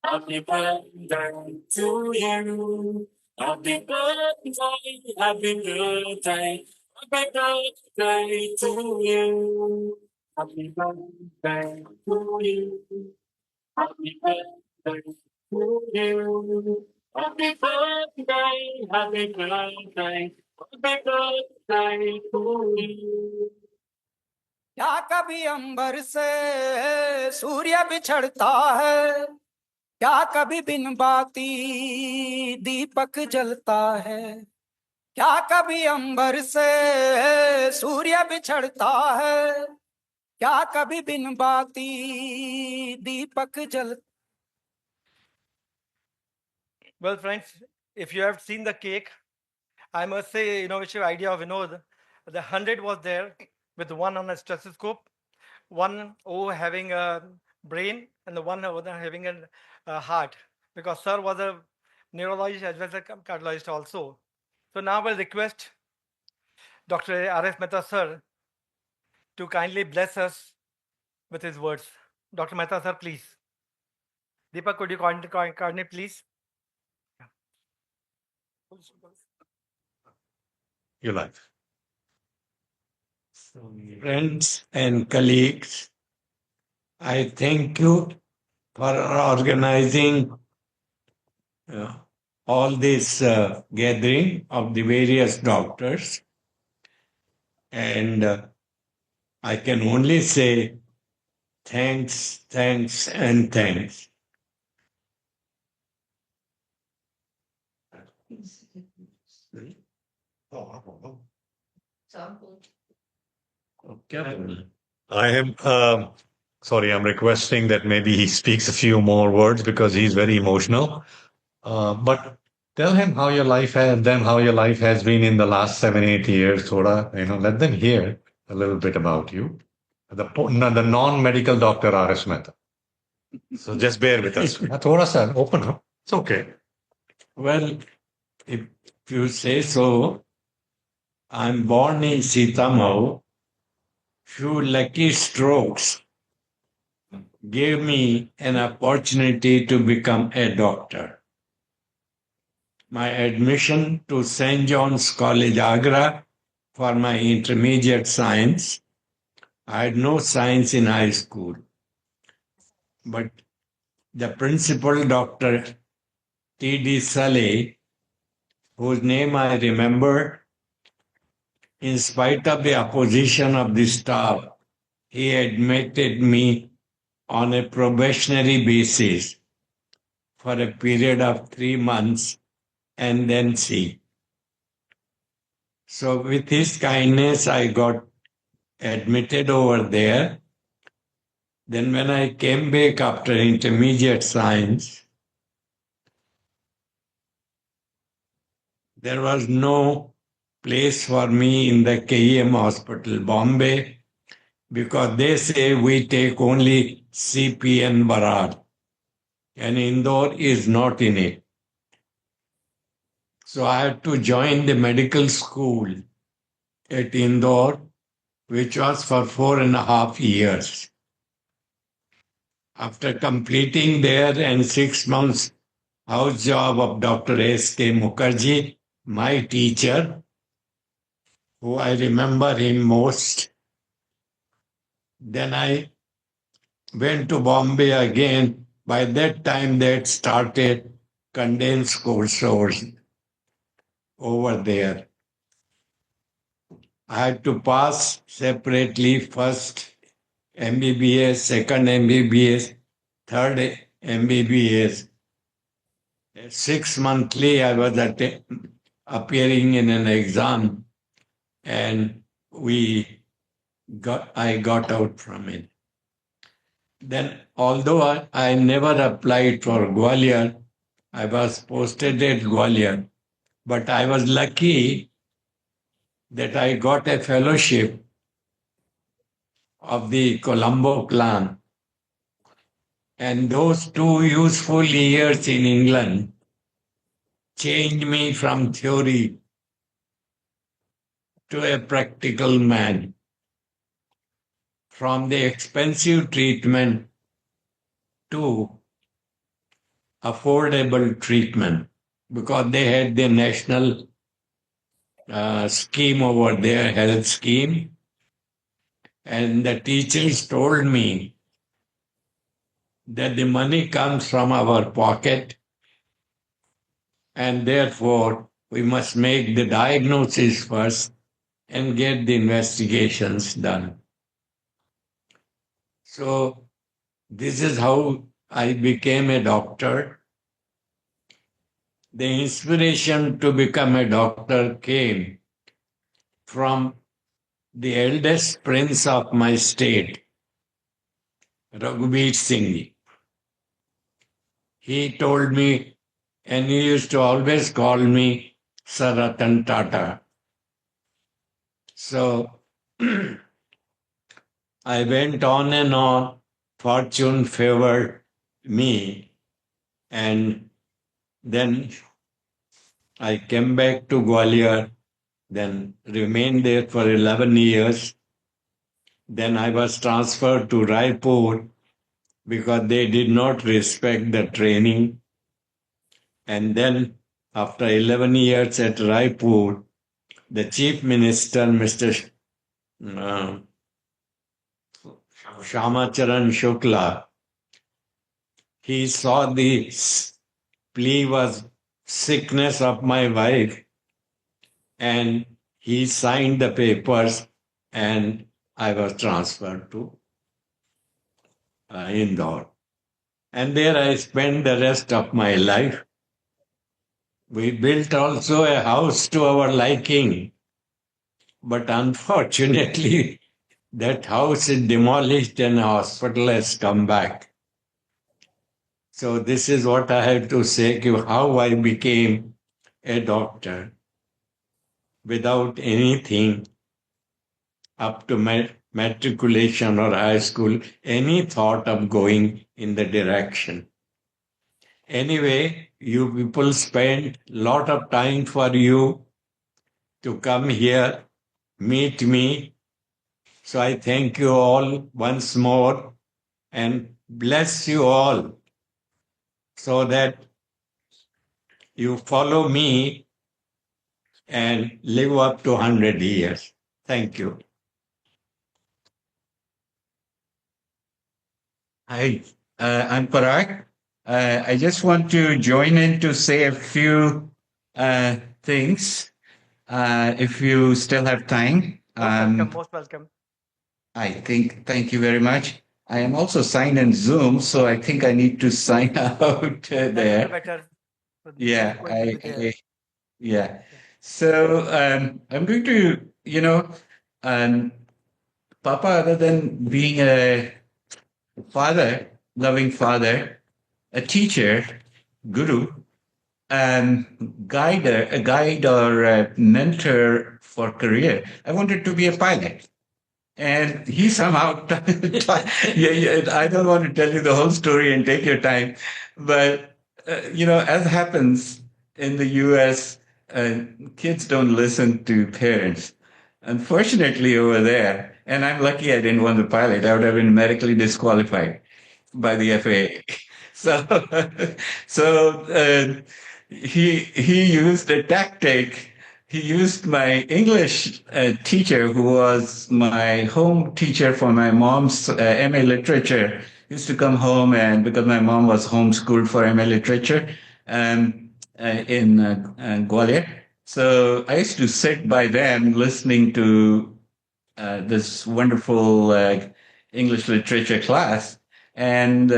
Happy birthday to you. Happy birthday, happy birthday, happy birthday to you. Happy birthday to you. Happy birthday to you. Happy birthday, happy birthday, happy birthday to you. क्या कभी अंबर से सूर्य बिछड़ता है, क्या कभी बिन बाती दीपक जलता है, क्या कभी अंबर से सूर्य बिछड़ता है, क्या कभी बिन बाती दीपक जलता। Well, friends, if you have seen the cake, I must say, innovative idea of Vinod. The 100 was there with one on a stethoscope, one having a brain, and the one having a heart, because sir was a neurologist as well as a cardiologist also. So now we'll request Dr. R.S. Mehta sir to kindly bless us with his words. Dr. Mehta sir, please. Deepak, could you coordinate, please? Your life. Friends and colleagues, I thank you for organizing all this gathering of the various doctors. And I can only say thanks, thanks, and thanks. I am sorry, I'm requesting that maybe he speaks a few more words because he's very emotional. But tell him how your life has been in the last 7, 8 years. Thoda, let them hear a little bit about you. The non-medical Dr. R.S. Mehta. So just bear with us. Thoda sa, open up. It's okay. Well, if you say so, I'm born in Sitamau. Few lucky strokes gave me an opportunity to become a doctor. My admission to St. John's College, Agra, for my intermediate science. I had no science in high school. But the principal, Dr. T.D. Saleh, whose name I remember, in spite of the opposition of the staff, he admitted me on a probationary basis for a period of 3 months and then see. So with his kindness, I got admitted over there. Then when I came back after intermediate science, there was no place for me in the KEM hospital, Bombay, because they say we take only CP and Barar, and Indore is not in it. So I had to join the medical school at Indore, which was for 4.5 years. After completing there and 6 months house job of Dr. S.K. Mukherjee, my teacher, who I remember him most, then I went to Bombay again. By that time, they had started condensed courses over there. I had to pass separately first MBBS, second MBBS, third MBBS. 6 monthly, I was appearing in an exam, and I got out from it. Then, although I never applied for Gwalior, I was posted at Gwalior, but I was lucky that I got a fellowship of the Colombo clan. And those 2 useful years in England changed me from theory to a practical man. From the expensive treatment to affordable treatment, because they had the national scheme over there, health scheme. And the teachers told me that the money comes from our pocket, and therefore we must make the diagnosis first and get the investigations done. So this is how I became a doctor. The inspiration to become a doctor came from the eldest prince of my state, Raghuveer Singh. He told me, and he used to always call me Sir Ratan Tata. So I went on and on. Fortune favored me, and then I came back to Gwalior, then remained there for 11 years. Then I was transferred to Raipur because they did not respect the training. And then after 11 years at Raipur, the Chief Minister, Mr. Shamacharan Shukla, he saw the plea was sickness of my wife, and he signed the papers, and I was transferred to Indore. And there I spent the rest of my life. We built also a house to our liking, but unfortunately, that house is demolished and the hospital has come back. So this is what I have to say, how I became a doctor without anything up to matriculation or high school, any thought of going in the direction. Anyway, you people spend a lot of time for you to come here, meet me. So I thank you all once more and bless you all so that you follow me and live up to 100 years. Thank you. Hi, I'm Parag. I just want to join in to say a few things, if you still have time. Most welcome. Thank you very much. I am also signed in Zoom, so I think I need to sign out there. Better. Yeah, yeah. So I'm going to, Papa, other than being a father, loving father, a teacher, guru, a guide or a mentor for career, I wanted to be a pilot. And he somehow, I don't want to tell you the whole story and take your time, but, as happens in the US, kids don't listen to parents. Unfortunately, over there, and I'm lucky I didn't want to pilot, I would have been medically disqualified by the FAA. So he used a tactic. He used my English teacher, who was my home teacher for my mom's MA literature. He used to come home, and because my mom was homeschooled for MA literature in Gwalior, so I used to sit by them listening to this wonderful English literature class. And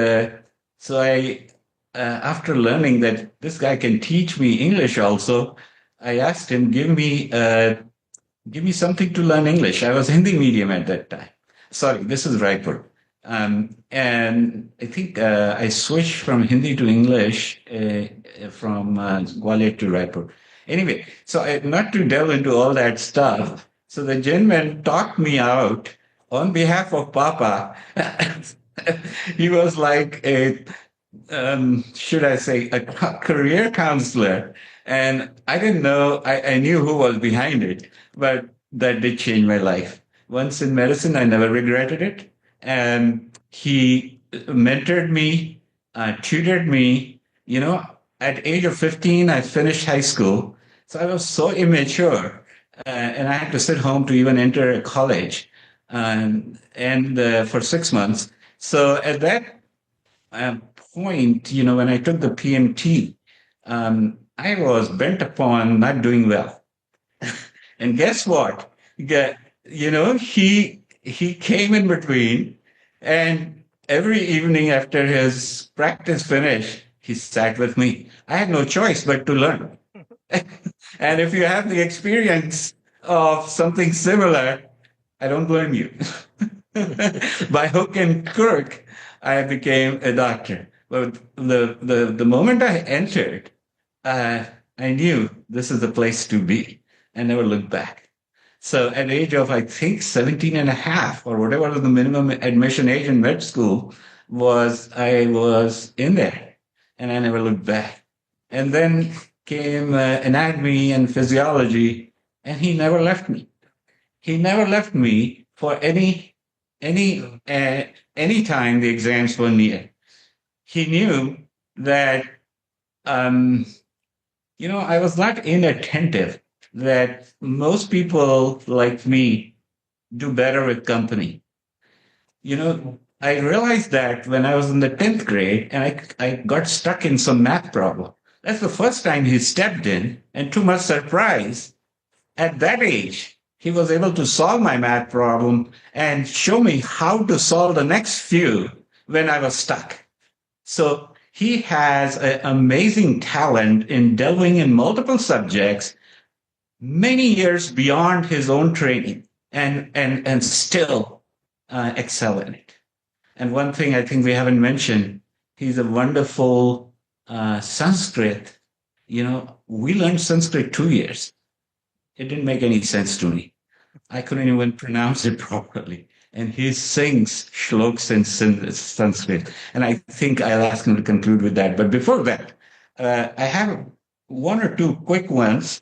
so I, after learning that this guy can teach me English also, I asked him, give me something to learn English. I was Hindi medium at that time. Sorry, this is Raipur. And I think I switched from Hindi to English from Gwalior to Raipur. Anyway, so not to delve into all that stuff, so the gentleman talked me out on behalf of Papa. He was like a, should I say, a career counselor. And I didn't know, I knew who was behind it, but that did change my life. Once in medicine, I never regretted it. And he mentored me, tutored me. At age of 15, I finished high school. So I was so immature, and I had to sit home to even enter a college, and for 6 months. So at that point, when I took the PMT, I was bent upon not doing well. And guess what? He came in between, and every evening after his practice finished, he sat with me. I had no choice but to learn. And if you have the experience of something similar, I don't blame you. By hook and crook, I became a doctor. But the moment I entered, I knew this is the place to be. I never looked back. So at the age of, I think, 17 and a half, or whatever the minimum admission age in med school I was in there, and I never looked back. And then came anatomy and physiology, and he never left me. He never left me for any time the exams were near. He knew that, I was not inattentive, that most people like me do better with company. I realized that when I was in the 10th grade, and I got stuck in some math problem. That's the first time he stepped in, and to my surprise, at that age, he was able to solve my math problem and show me how to solve the next few when I was stuck. So he has an amazing talent in delving in multiple subjects many years beyond his own training and still excel in it. And one thing I think we haven't mentioned, he's a wonderful Sanskrit. You know, we learned Sanskrit 2 years. It didn't make any sense to me. I couldn't even pronounce it properly. And he sings shloks in Sanskrit. And I think I'll ask him to conclude with that. But before that, I have one or two quick ones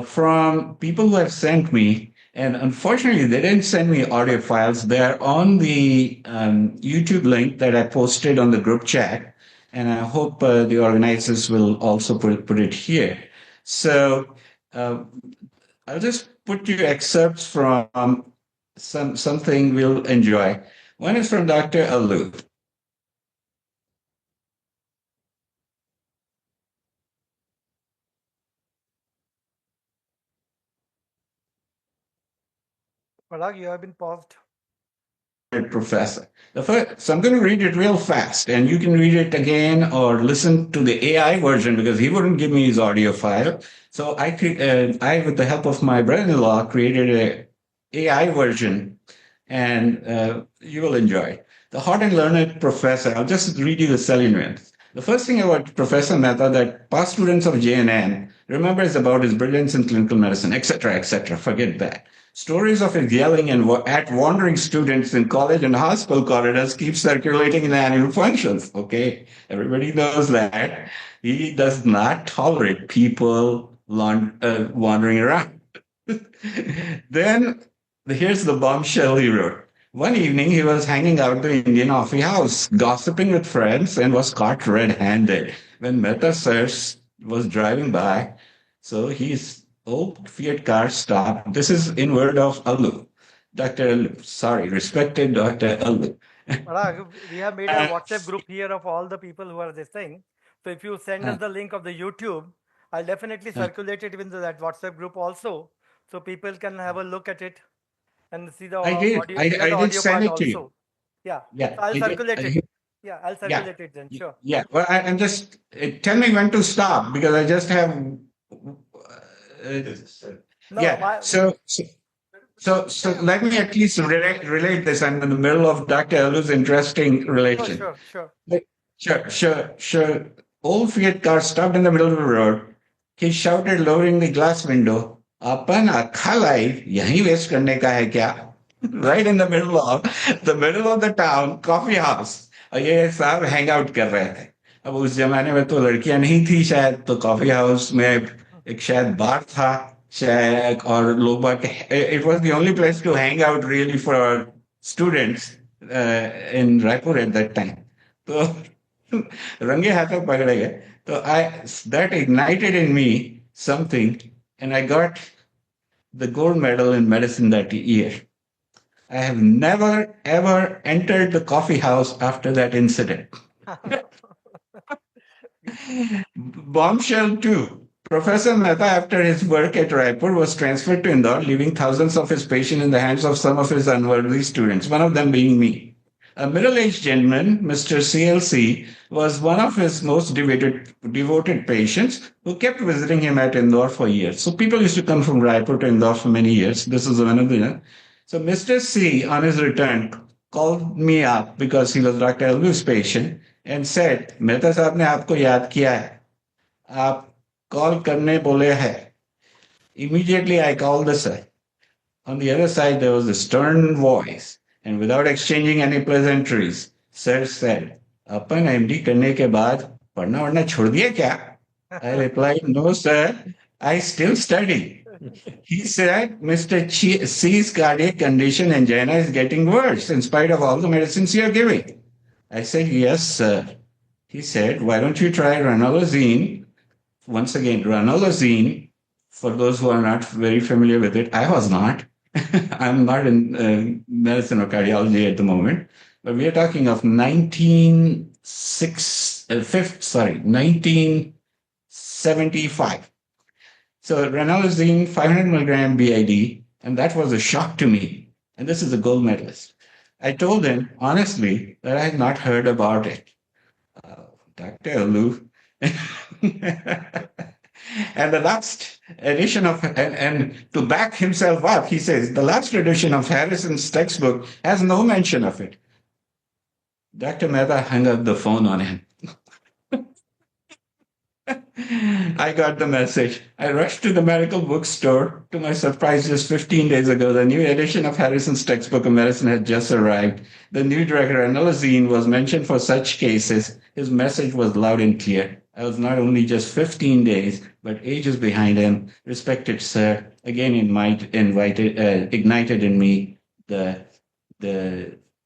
from people who have sent me. And unfortunately, they didn't send me audio files. They're on the YouTube link that I posted on the group chat. And I hope the organizers will also put it here. So I'll just put you excerpts from something we'll enjoy. One is from Dr. Allu. Parag, you have been paused. Professor. So I'm going to read it real fast, and you can read it again or listen to the AI version because he wouldn't give me his audio file. So I, with the help of my brother-in-law, created a AI version, and you will enjoy it. The hot and learned professor. I'll just read you the salient. The first thing about Professor Mehta that past students of JNN remember is about his brilliance in clinical medicine, etc., etc. Forget that. Stories of his yelling at wandering students in college and hospital corridors keep circulating in the annual functions. Okay, everybody knows that. He does not tolerate people wandering around. Then, here's the bombshell he wrote. One evening, he was hanging out at the Indian Coffee House, gossiping with friends, and was caught red-handed when Mehta Sir was driving by. So his old Fiat car stopped. This is in word of Allu. Dr. Allu. Sorry, respected Dr. Allu. Parag, we have made a WhatsApp group here of all the people who are this thing. So if you send us the link of the YouTube, I'll definitely circulate it in that WhatsApp group also. So people can have a look at it and see the audio. I did send it to you. Yeah. Yeah. So I'll circulate it. Yeah, I'll circulate it then. Sure. Yeah. Well, I'm just tell me when to stop because I just have. So let me at least relate this. I'm in the middle of Dr. Allu's interesting relation. Sure. Old Fiat car stopped in the middle of the road. He shouted, lowering the glass window, "Apan akha life yahi waste karne ka hai kya?" Right in the middle of the town, coffee house. और ये साहब hang out कर रहे थे. अब उस जमाने में तो लड़कियां नहीं थी शायद, तो कॉफी हाउस में एक शायद बार था शायद, और लोग बाग, it was the only place to hang out really for students in Raipur at that time. तो रंगे हाथों पकड़े गए. So that ignited in me something, and I got the gold medal in medicine that year. I have never ever entered the coffee house after that incident. Bombshell 2. Professor Mehta, after his work at Raipur, was transferred to Indore, leaving thousands of his patients in the hands of some of his unworthy students, one of them being me. A middle-aged gentleman, Mr. CLC, was one of his most devoted patients who kept visiting him at Indore for years. So people used to come from Raipur to Indore for many years. This is one of the... So Mr. C, on his return, called me up because he was Dr. Allu's patient and said, "Mehta साहब ने आपको याद किया है, आप call करने बोले हैं." Immediately I called the sir. On the other side, there was a stern voice, and without exchanging any pleasantries, sir said, "upon MD करने के बाद पढ़ना वढ़ना छोड़ दिया क्या?" I replied, "No, sir, I still study." He said, "Mr. C's cardiac condition, angina, is getting worse in spite of all the medicines you are giving." I said, "Yes, sir." He said, "Why don't you try ranolazine?" Once again, ranolazine, for those who are not very familiar with it, I was not. I'm not in medicine or cardiology at the moment, but we are talking of 1960 75. So ranolazine, 500 milligram BID, and that was a shock to me. And this is a gold medalist. I told him honestly that I had not heard about it. Dr. Aloof. And the last edition of, and to back himself up, he says, the last edition of Harrison's textbook has no mention of it. Dr. Mehta hung up the phone on him. I got the message. I rushed to the medical bookstore. To my surprise, just 15 days ago, the new edition of Harrison's textbook of medicine had just arrived. The new director, ranolazine, was mentioned for such cases. His message was loud and clear. I was not only just 15 days, but ages behind him. Respected sir, again ignited in me the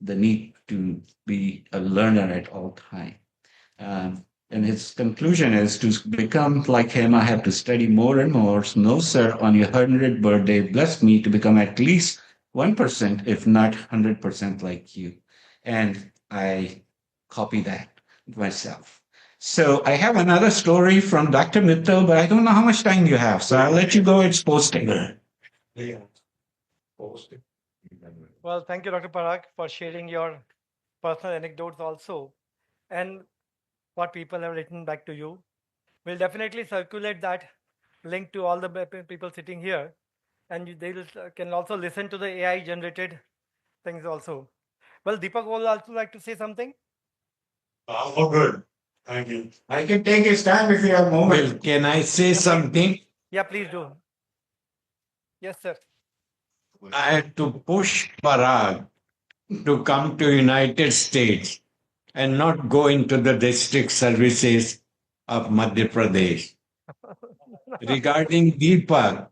need to be a learner at all times. And his conclusion is, to become like him, I have to study more and more. No, sir, on your 100th birthday, bless me to become at least 1%, if not 100% like you. And I copy that myself. So I have another story from Dr. Mittal, but I don't know how much time you have. So I'll let you go. It's posting. Well, thank you, Dr. Parag, for sharing your personal anecdotes also, and what people have written back to you. We'll definitely circulate that link to all the people sitting here, and they can also listen to the AI generated things also. Well, Deepak would also like to say something. Oh, good. Thank you. I can take his time if you have a moment. Well, can I say something? Yeah, please do. Yes, sir. I had to push Parag to come to United States and not go into the district services of Madhya Pradesh. Regarding Deepak,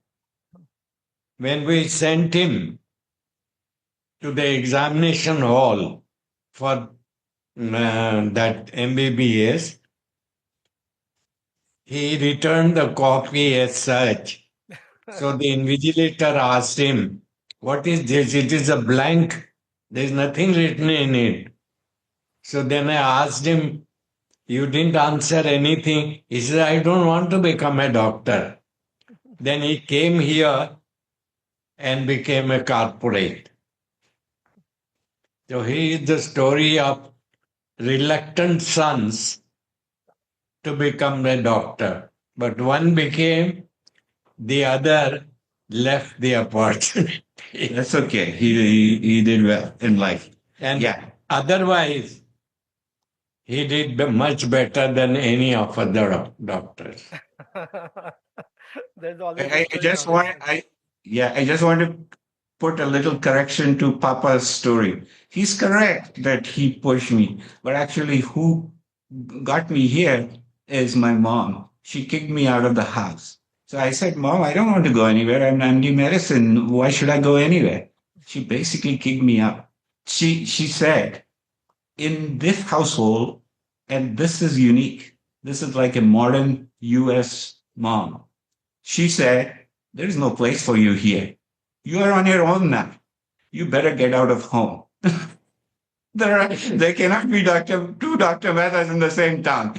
when we sent him to the examination hall for that MBBS, he returned the copy as such. So the invigilator asked him, what is this? It is a blank. There is nothing written in it. So then I asked him, you didn't answer anything. He said, I don't want to become a doctor. Then he came here and became a corporate. So he is the story of reluctant sons to become a doctor. But one became, the other left the opportunity. That's okay. He did well in life. And Yeah. otherwise, he did much better than any of other doctors. There's always I just want to put a little correction to Papa's story. He's correct that he pushed me, but actually who got me here is my mom. She kicked me out of the house. So I said, Mom, I don't want to go anywhere. I'm doing medicine. Why should I go anywhere? She basically kicked me out. She said, in this household, and this is unique, this is like a modern US mom. She said, there is no place for you here. You are on your own now. You better get out of home. There cannot be two Dr. Mehtas in the same town.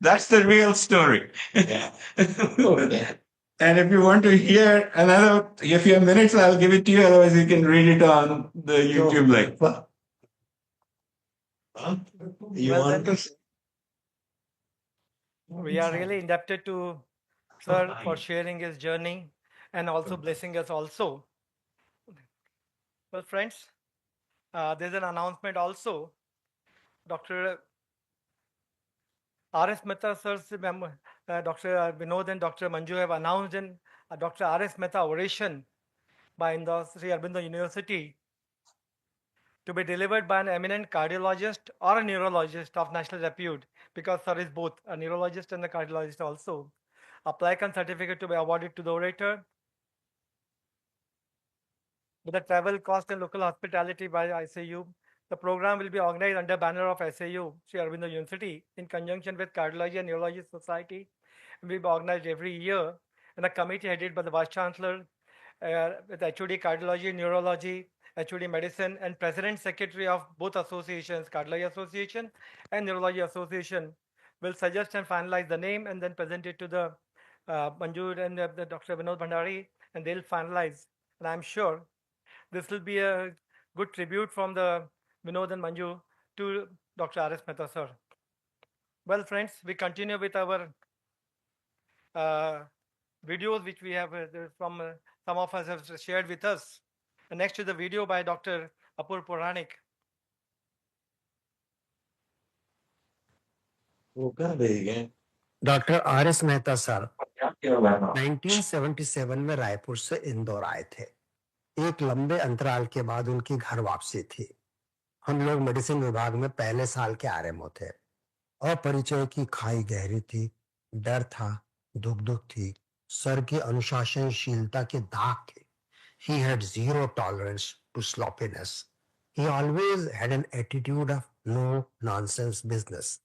That's the real story. And if you want to hear another, if you have minutes, I'll give it to you. Otherwise, you can read it on the YouTube link. You Well, want then- to? We are really indebted to Sir for sharing his journey and also blessing us also. Well, friends, there's an announcement also. Dr. R.S. Mehta sir's Dr. Vinod and Dr. Manju have announced in Dr. R.S. Mehta oration by Indore Sri Aurobindo University to be delivered by an eminent cardiologist or a neurologist of national repute, because sir is both a neurologist and a cardiologist also. A plaque and certificate to be awarded to the orator. With the travel cost and local hospitality by ICU, the program will be organized under banner of SAU, Sri Aurobindo University, in conjunction with Cardiology and Neurology Society. It will be organized every year, and a committee headed by the Vice Chancellor with HOD Cardiology, Neurology, HOD Medicine, and President Secretary of both associations, Cardiology Association and Neurology Association, will suggest and finalize the name and then present it to the Manju and the Dr. Vinod Bhandari, and they'll finalize. And I'm sure this will be a good tribute from the Vinod and Manju to Dr. R.S. Mehta, sir. Well, friends, we continue with our videos which we have from some of us have shared with us. The next is the video by Dr. Apur Puranik. Doctor R S Mehta sir 1977 में रायपुर से इंदौर आए थे। एक लंबे अंतराल के बाद उनकी घर वापसी थी। हम लोग मेडिसिन विभाग में पहले साल के आरएमओ थे। अपरिचय की खाई गहरी थी, डर था, दुख थी, सर की अनुशासनशीलता के दाग थे। He had zero tolerance to sloppiness. He always had an attitude of no nonsense business.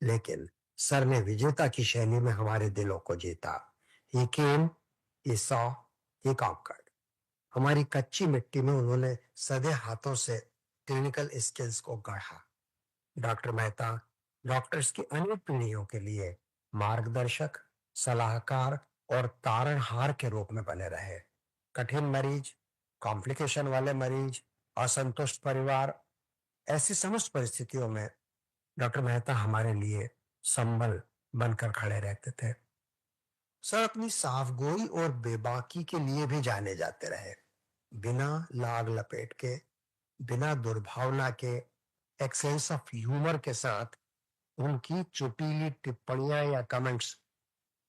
लेकिन सर ने विजेता की शैली में हमारे दिलों को जीता। He came, he saw, he conquered. हमारी कच्ची मिट्टी में उन्होंने सधे हाथों से क्लिनिकल स्किल्स को गढ़ा। डॉक्टर मेहता डॉक्टर्स की अनेक पीढ़ियों के लिए मार्गदर्शक, सलाहकार और तारणहार के रूप में बने रहे। कठिन मरीज, कॉम्प्लिकेशन वाले मरीज, असंतुष्ट परिवार, ऐसी समस्त परिस्थितियों में डॉक्टर मेहता हमारे लिए संबल बनकर खड़े रहते थे। सर अपनी साफगोई और बेबाकी के लिए भी जाने जाते रहे। बिना लाग लपेट के, बिना दुर्भावना के, एक सेंस ऑफ ह्यूमर के साथ उनकी चुटीली टिप्पणियां या कमेंट्स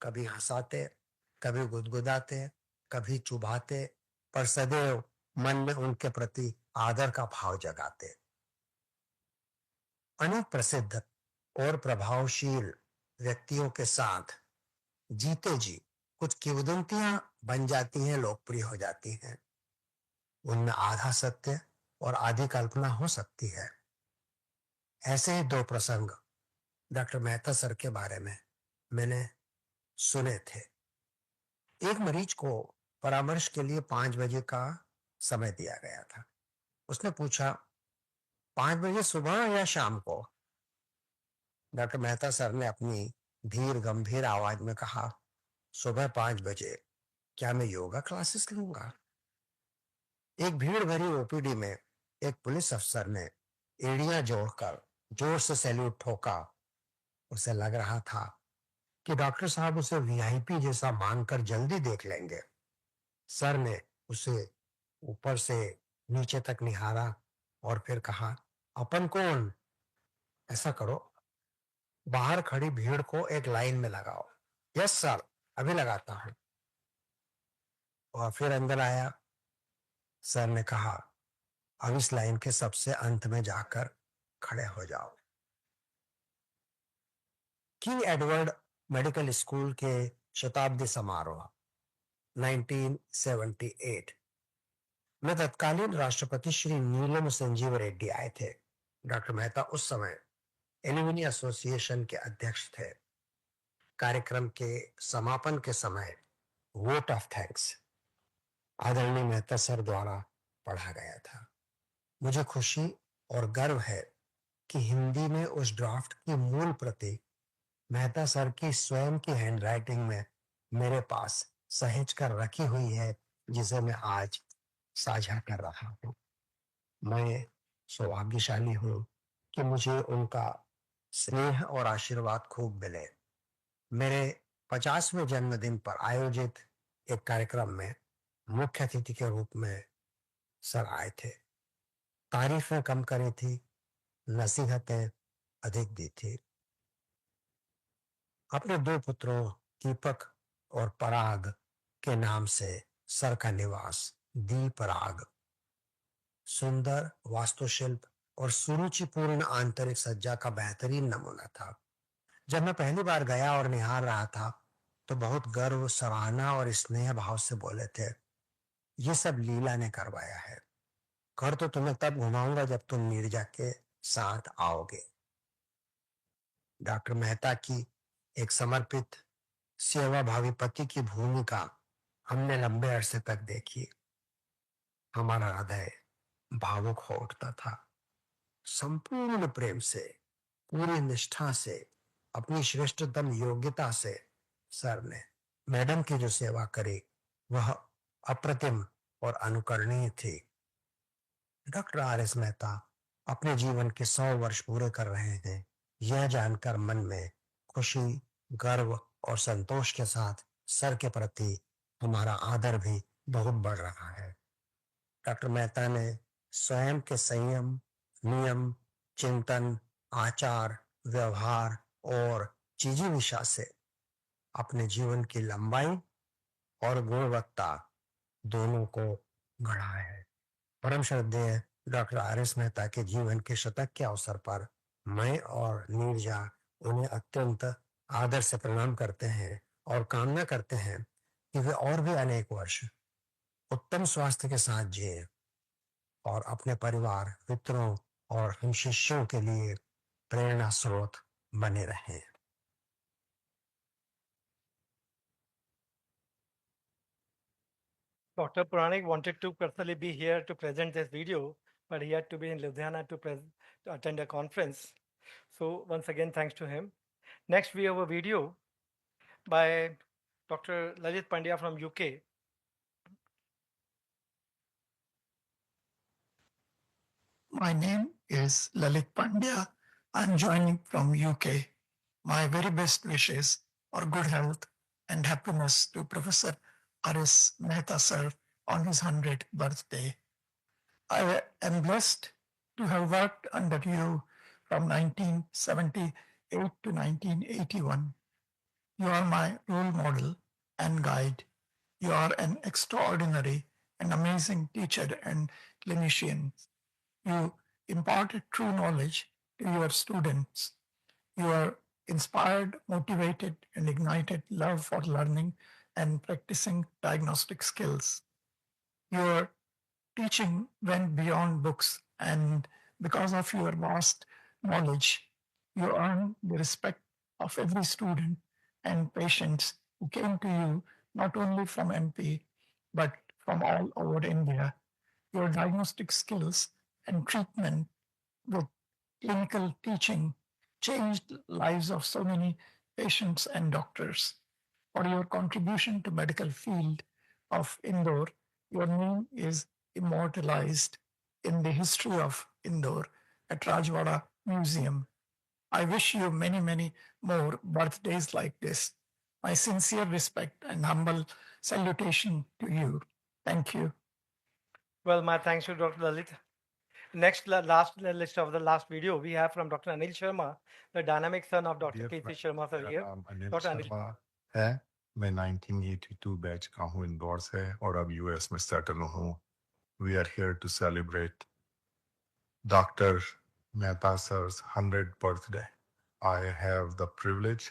कभी हंसाते, कभी गुदगुदाते, कभी चुभाते, पर सदैव मन में उनके प्रति आदर का भाव जगाते। अनेक प्रसिद्ध और प्रभावशील व्यक्तियों के साथ जीते जी कुछ किंवदंतियां बन जाती हैं, लोकप्रिय हो जाती हैं। उनमें आधा सत्य और आधी कल्पना हो सकती है। ऐसे ही दो प्रसंग डॉक्टर मेहता सर के बारे में मैंने सुने थे। एक मरीज को परामर्श के लिए 5 बजे का समय दिया गया था। उसने पूछा, 5 बजे सुबह या शाम को? डॉक्टर मेहता सर ने अपनी धीर गंभीर आवाज में कहा, सुबह 5 बजे। क्या मैं योगा क्लासेस लूंगा? एक भीड़ भरी ओपीडी में एक पुलिस अफसर ने एड़ियां जोड़कर जोर से सैल्यूट ठोका। उसे लग रहा था कि डॉक्टर साहब उसे वीआईपी जैसा मानकर जल्दी देख लेंगे। सर ने उसे ऊपर से नीचे तक निहारा और फिर कहा, अपन कौन? ऐसा करो, बाहर खड़ी भीड़ को एक लाइन में लगाओ। यस सर, अभी लगाता हूं। और फिर अंदर आया। सर ने कहा, अब इस लाइन के सबसे अंत में जाकर खड़े हो जाओ। किंग एडवर्ड मेडिकल स्कूल के शताब्दी समारोह 1978 में तत्कालीन राष्ट्रपति श्री नीलम संजीव रेड्डी आए थे। डॉक्टर मेहता उस समय एल्यूमिनी एसोसिएशन के अध्यक्ष थे। कार्यक्रम के समापन के समय वोट ऑफ थैंक्स आदरणीय मेहता सर द्वारा पढ़ा गया था। मुझे खुशी और गर्व है कि हिंदी में उस ड्राफ्ट की मूल प्रति मेहता सर की स्वयं की हैंडराइटिंग में मेरे पास सहेज कर रखी हुई है, जिसे मैं आज साझा कर रहा हूँ। मैं सौभाग्यशाली हूँ कि मुझे उनका स्नेह और आशीर्वाद खूब मिले। मेरे 50वें जन्मदिन पर आयोजित एक कार्यक्रम में मुख्य अतिथि के रूप में सर आए थे। तारीफें कम करी थी, नसीहतें अधिक दी थी। अपने 2 पुत्रों दीपक और पराग के नाम से सर का निवास दीपराग सुंदर वास्तुशिल्प और सुरुचिपूर्ण आंतरिक सज्जा का बेहतरीन नमूना था। जब मैं पहली बार गया और निहार रहा था तो बहुत गर्व, सराहना और स्नेह भाव से बोले थे, ये सब लीला ने करवाया है। घर तो तुम्हें तब घुमाऊंगा जब तुम नीरजा के साथ आओगे। डॉक्टर मेहता की एक समर्पित सेवाभावी पति की भूमिका हमने लंबे अरसे तक देखी। हमारा हृदय भावुक हो उठता था। संपूर्ण प्रेम से, पूरी निष्ठा से अपनी श्रेष्ठतम योग्यता से सर ने मैडम की जो सेवा करी वह अप्रतिम और अनुकरणीय थी। डॉक्टर आर एस मेहता अपने जीवन के 100 वर्ष पूरे कर रहे हैं। यह जानकर मन में खुशी, गर्व और संतोष के साथ सर के प्रति हमारा आदर भी बहुत बढ़ रहा है। डॉक्टर मेहता ने स्वयं के संयम, नियम, चिंतन, आचार, व्यवहार और जिजीविषा से अपने जीवन की लंबाई और गुणवत्ता दोनों को गढ़ा है। परम श्रद्धेय डॉक्टर आर एस मेहता के जीवन के शतक के अवसर पर मैं और नीरजा उन्हें अत्यंत आदर से प्रणाम करते हैं और कामना करते हैं कि वे और भी अनेक वर्ष उत्तम स्वास्थ्य के साथ जिए और अपने परिवार, मित्रों और हम शिष्यों के लिए प्रेरणा स्रोत बने रहें। Dr. Puranik wanted to personally be here to present this video, but he had to be in Ludhiana to attend a conference. So once again, thanks to him. Next, we have a video by Dr. Lalit Pandya from UK. My name is Lalit Pandya. I'm joining from UK. My very best wishes for good health and happiness to Professor R.S. Mehta sir on his 100th birthday. I am blessed to have worked under you from 1978 to 1981. You are my role model and guide. You are an extraordinary and amazing teacher and clinician. You imparted true knowledge to your students. You are inspired, motivated, and ignited love for learning and practicing diagnostic skills. Your teaching went beyond books, and because of your vast knowledge, you earned the respect of every student and patients who came to you not only from MP but from all over India. Your diagnostic skills and treatment with clinical teaching changed lives of so many patients and doctors. For your contribution to medical field of Indore, your name is immortalized in the history of Indore at Rajwada Museum. I wish you many, many more birthdays like this. My sincere respect and humble salutation to you. Thank you. Well, my thanks to Dr. Lalit. Next, last list of the last video we have from Dr. Anil Sharma, the dynamic son of Dr. K.C. Sharma sir here. Anil Dr. Anil. Sharma है। मैं 1982 batch का हूँ इंदौर से और अब US में settle हूँ। We are here to celebrate Dr. Mehta sir's 100th birthday. I have the privilege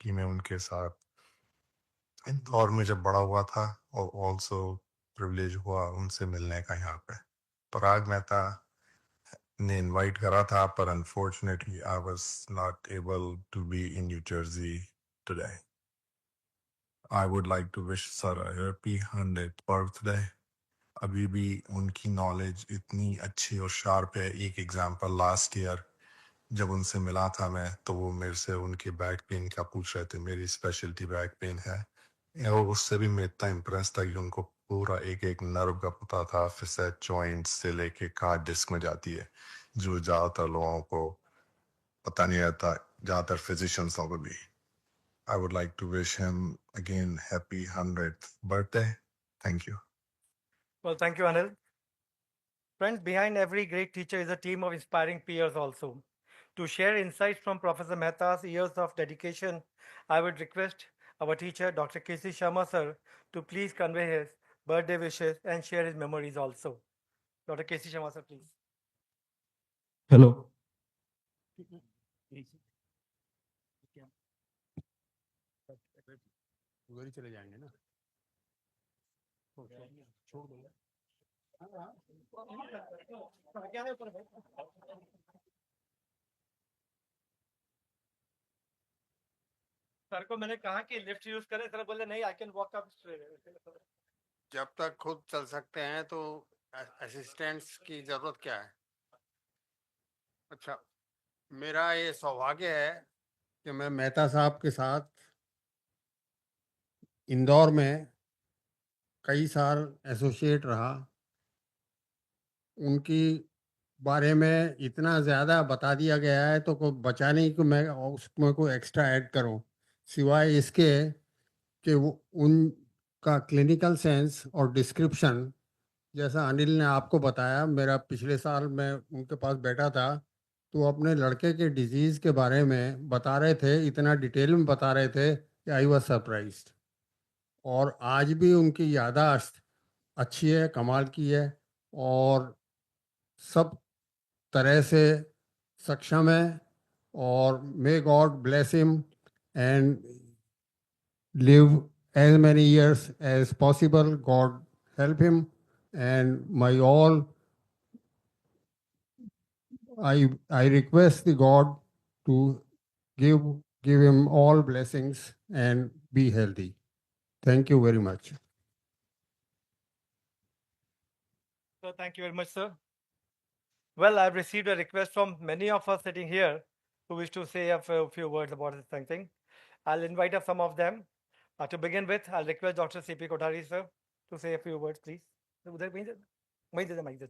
कि मैं उनके साथ इंदौर में जब बड़ा हुआ था और also privilege हुआ उनसे मिलने का यहाँ पे। पराग मेहता ने इनवाइट करा था पर unfortunately I was not able to be in New Jersey today. I would like to wish sir a happy 100th birthday. अभी भी उनकी नॉलेज इतनी अच्छी और शार्प है। एक एग्जांपल लास्ट ईयर जब उनसे मिला था मैं तो वो मेरे से उनके बैक पेन का पूछ रहे थे। मेरी स्पेशलिटी बैक पेन है और उससे भी मैं इतना इम्प्रेस था कि उनको पूरा एक एक नर्व का पता था, फिसेट जॉइंट से लेके कहाँ डिस्क में जाती है, जो ज़्यादातर लोगों को पता नहीं रहता, ज़्यादातर फिजिशियंसों को भी। I would like to wish him again happy 100th birthday. Thank you. Well, thank you, Anil. Friends, behind every great teacher is a team of inspiring peers also. To share insights from Professor Mehta's years of dedication, I would request our teacher, Dr. K.C. Sharma sir, to please convey his birthday wishes and share his memories also. Dr. K.C. Sharma sir, please. Hello. उधर ही चले जाएंगे ना, छोड़ दो। Sir को मैंने कहा कि लिफ्ट यूज करें, सर बोले नहीं, I can walk up straight. जब तक खुद चल सकते हैं तो असिस्टेंट्स की जरूरत क्या है। अच्छा, मेरा ये सौभाग्य है कि मैं मेहता साहब के साथ इंदौर में कई साल एसोसिएट रहा। उनकी बारे में इतना ज़्यादा बता दिया गया है तो कोई बचा नहीं कि मैं उसमें कोई एक्स्ट्रा ऐड करूं, सिवाय इसके कि वो उनका क्लिनिकल सेंस और डिस्क्रिप्शन, जैसा अनिल ने आपको बताया, मेरा पिछले साल मैं उनके पास बैठा था तो वो अपने लड़के के डिजीज़ के बारे में बता रहे थे, इतना डिटेल में बता रहे थे कि आई वॉज सरप्राइज्ड। और आज भी उनकी याददाश्त अच्छी है, कमाल की है, और सब तरह से सक्षम है। और may God bless him and live as many years as possible. God help him, and my all I request the God to give him all blessings and be healthy. Thank you very much. So thank you very much, sir. Well, I've received a request from many of us sitting here who wish to say a few words about this thing. I'll invite up some of them. To begin with, I'll request Dr. C.P. Kothari, sir, to say a few words, please. उधर वहीं दे mic दे,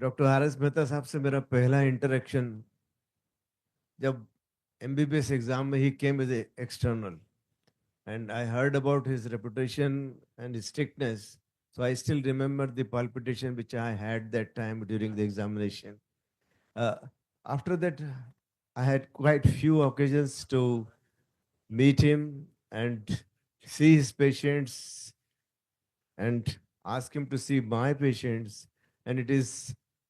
doctor R S Mehta साहब से मेरा पहला interaction जब MBBS exam में ही came as external, and I heard about his reputation and his strictness. So I still remember the palpitation which I had that time during the examination. After that, I had quite few occasions to meet him and see his patients and ask him to see my patients. And it is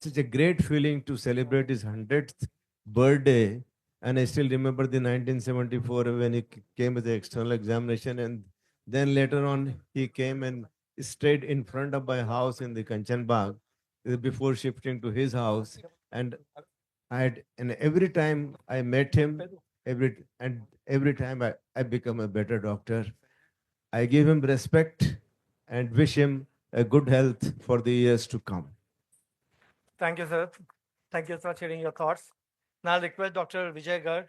such a great feeling to celebrate his 100th birthday. And I still remember the 1974 when he came with the external examination. And then later on, he came and stayed in front of my house in the Kanchan Bagh before shifting to his house. And every time I met him, every time I become a better doctor. I give him respect and wish him a good health for the years to come. Thank you, sir. Thank you for sharing your thoughts. Now I'll request Dr. Vijay Garg,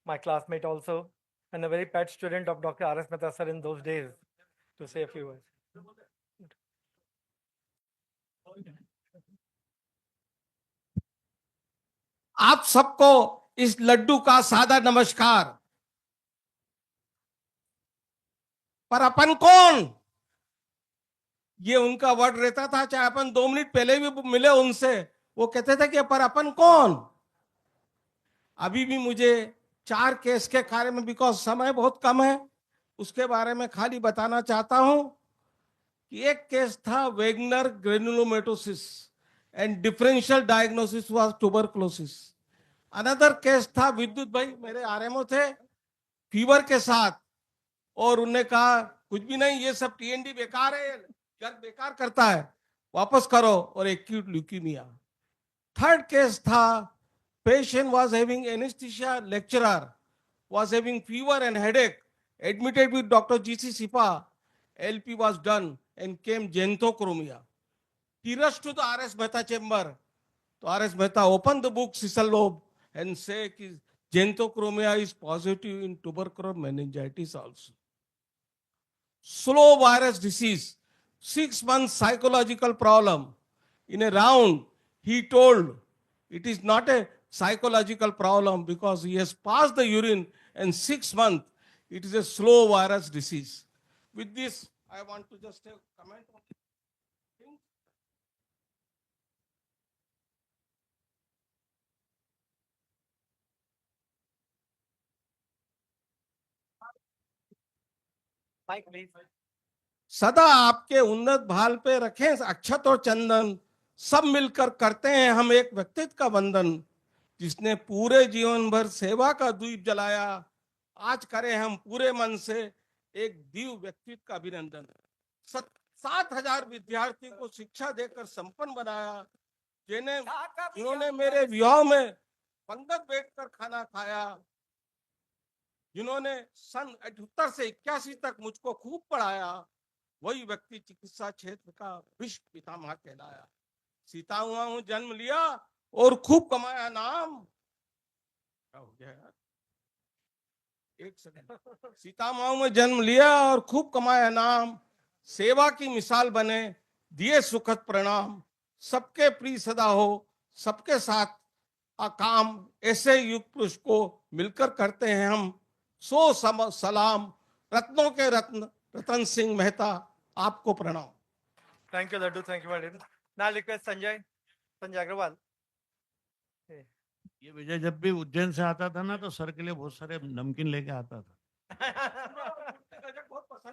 my classmate also, and a very pet student of Dr. R.S. Mehta sir in those days, to say a few words. आप सबको इस लड्डू का सादा नमस्कार। पर अपन कौन, ये उनका वर्ड रहता था, चाहे अपन 2 मिनट पहले भी मिले उनसे, वो कहते थे कि पर अपन कौन। अभी भी मुझे 4 केस के बारे में, बिकॉज समय बहुत कम है, उसके बारे में खाली बताना चाहता हूं कि एक केस था Wegener granulomatosis and differential diagnosis was tuberculosis. Another case था विद्युत भाई, मेरे आरएमओ थे, फीवर के साथ, और उन्होंने कहा कुछ भी नहीं, ये सब TND बेकार है, जग बेकार करता है, वापस करो, और एक्यूट ल्यूकीमिया। थर्ड केस था patient was having anesthesia, lecturer was having fever and headache, admitted with Dr. G.C. Sipa, LP was done and came xanthochromia. He rushed to the R.S. Mehta chamber. So R.S. Mehta opened the book Cecil lobe and say xanthochromia is positive in tubercular meningitis also. Slow virus disease, 6 months psychological problem. In a round, he told it is not a psychological problem because he has passed the urine and 6 months, it is a slow virus disease. With this, I want to just have comment on this thing. Mike, please. सदा आपके उन्नत भाल पे रखें अक्षत और चंदन, सब मिलकर करते हैं हम एक व्यक्तित्व का बंधन, जिसने पूरे जीवन भर सेवा का दीप जलाया, आज करें हम पूरे मन से एक दिव्य व्यक्तित्व का अभिनंदन। 7,000 विद्यार्थियों को शिक्षा देकर संपन्न बनाया, जिन्होंने मेरे विवाह में पंगत बैठकर खाना खाया, जिन्होंने सन 78 से 81 तक मुझको खूब पढ़ाया, वही व्यक्ति चिकित्सा क्षेत्र का विश्व पितामह कहलाया। सीता हुआ हूं जन्म लिया और खूब कमाया नाम। क्या हो गया यार? एक सेकंड। सीता माँ में जन्म लिया और खूब कमाया नाम, सेवा की मिसाल बने, दिए सुखद प्रणाम, सबके प्रिय सदा हो, सबके साथ काम, ऐसे युग पुरुष को मिलकर करते हैं हम सलाम। रत्नों के रत्न रतन सिंह मेहता, आपको प्रणाम। Thank you, Laddu. Thank you, Madam. Now I request Sanjay Agrawal. ये विजय जब भी उज्जैन से आता था ना तो सर के लिए बहुत सारे नमकीन लेके आता था।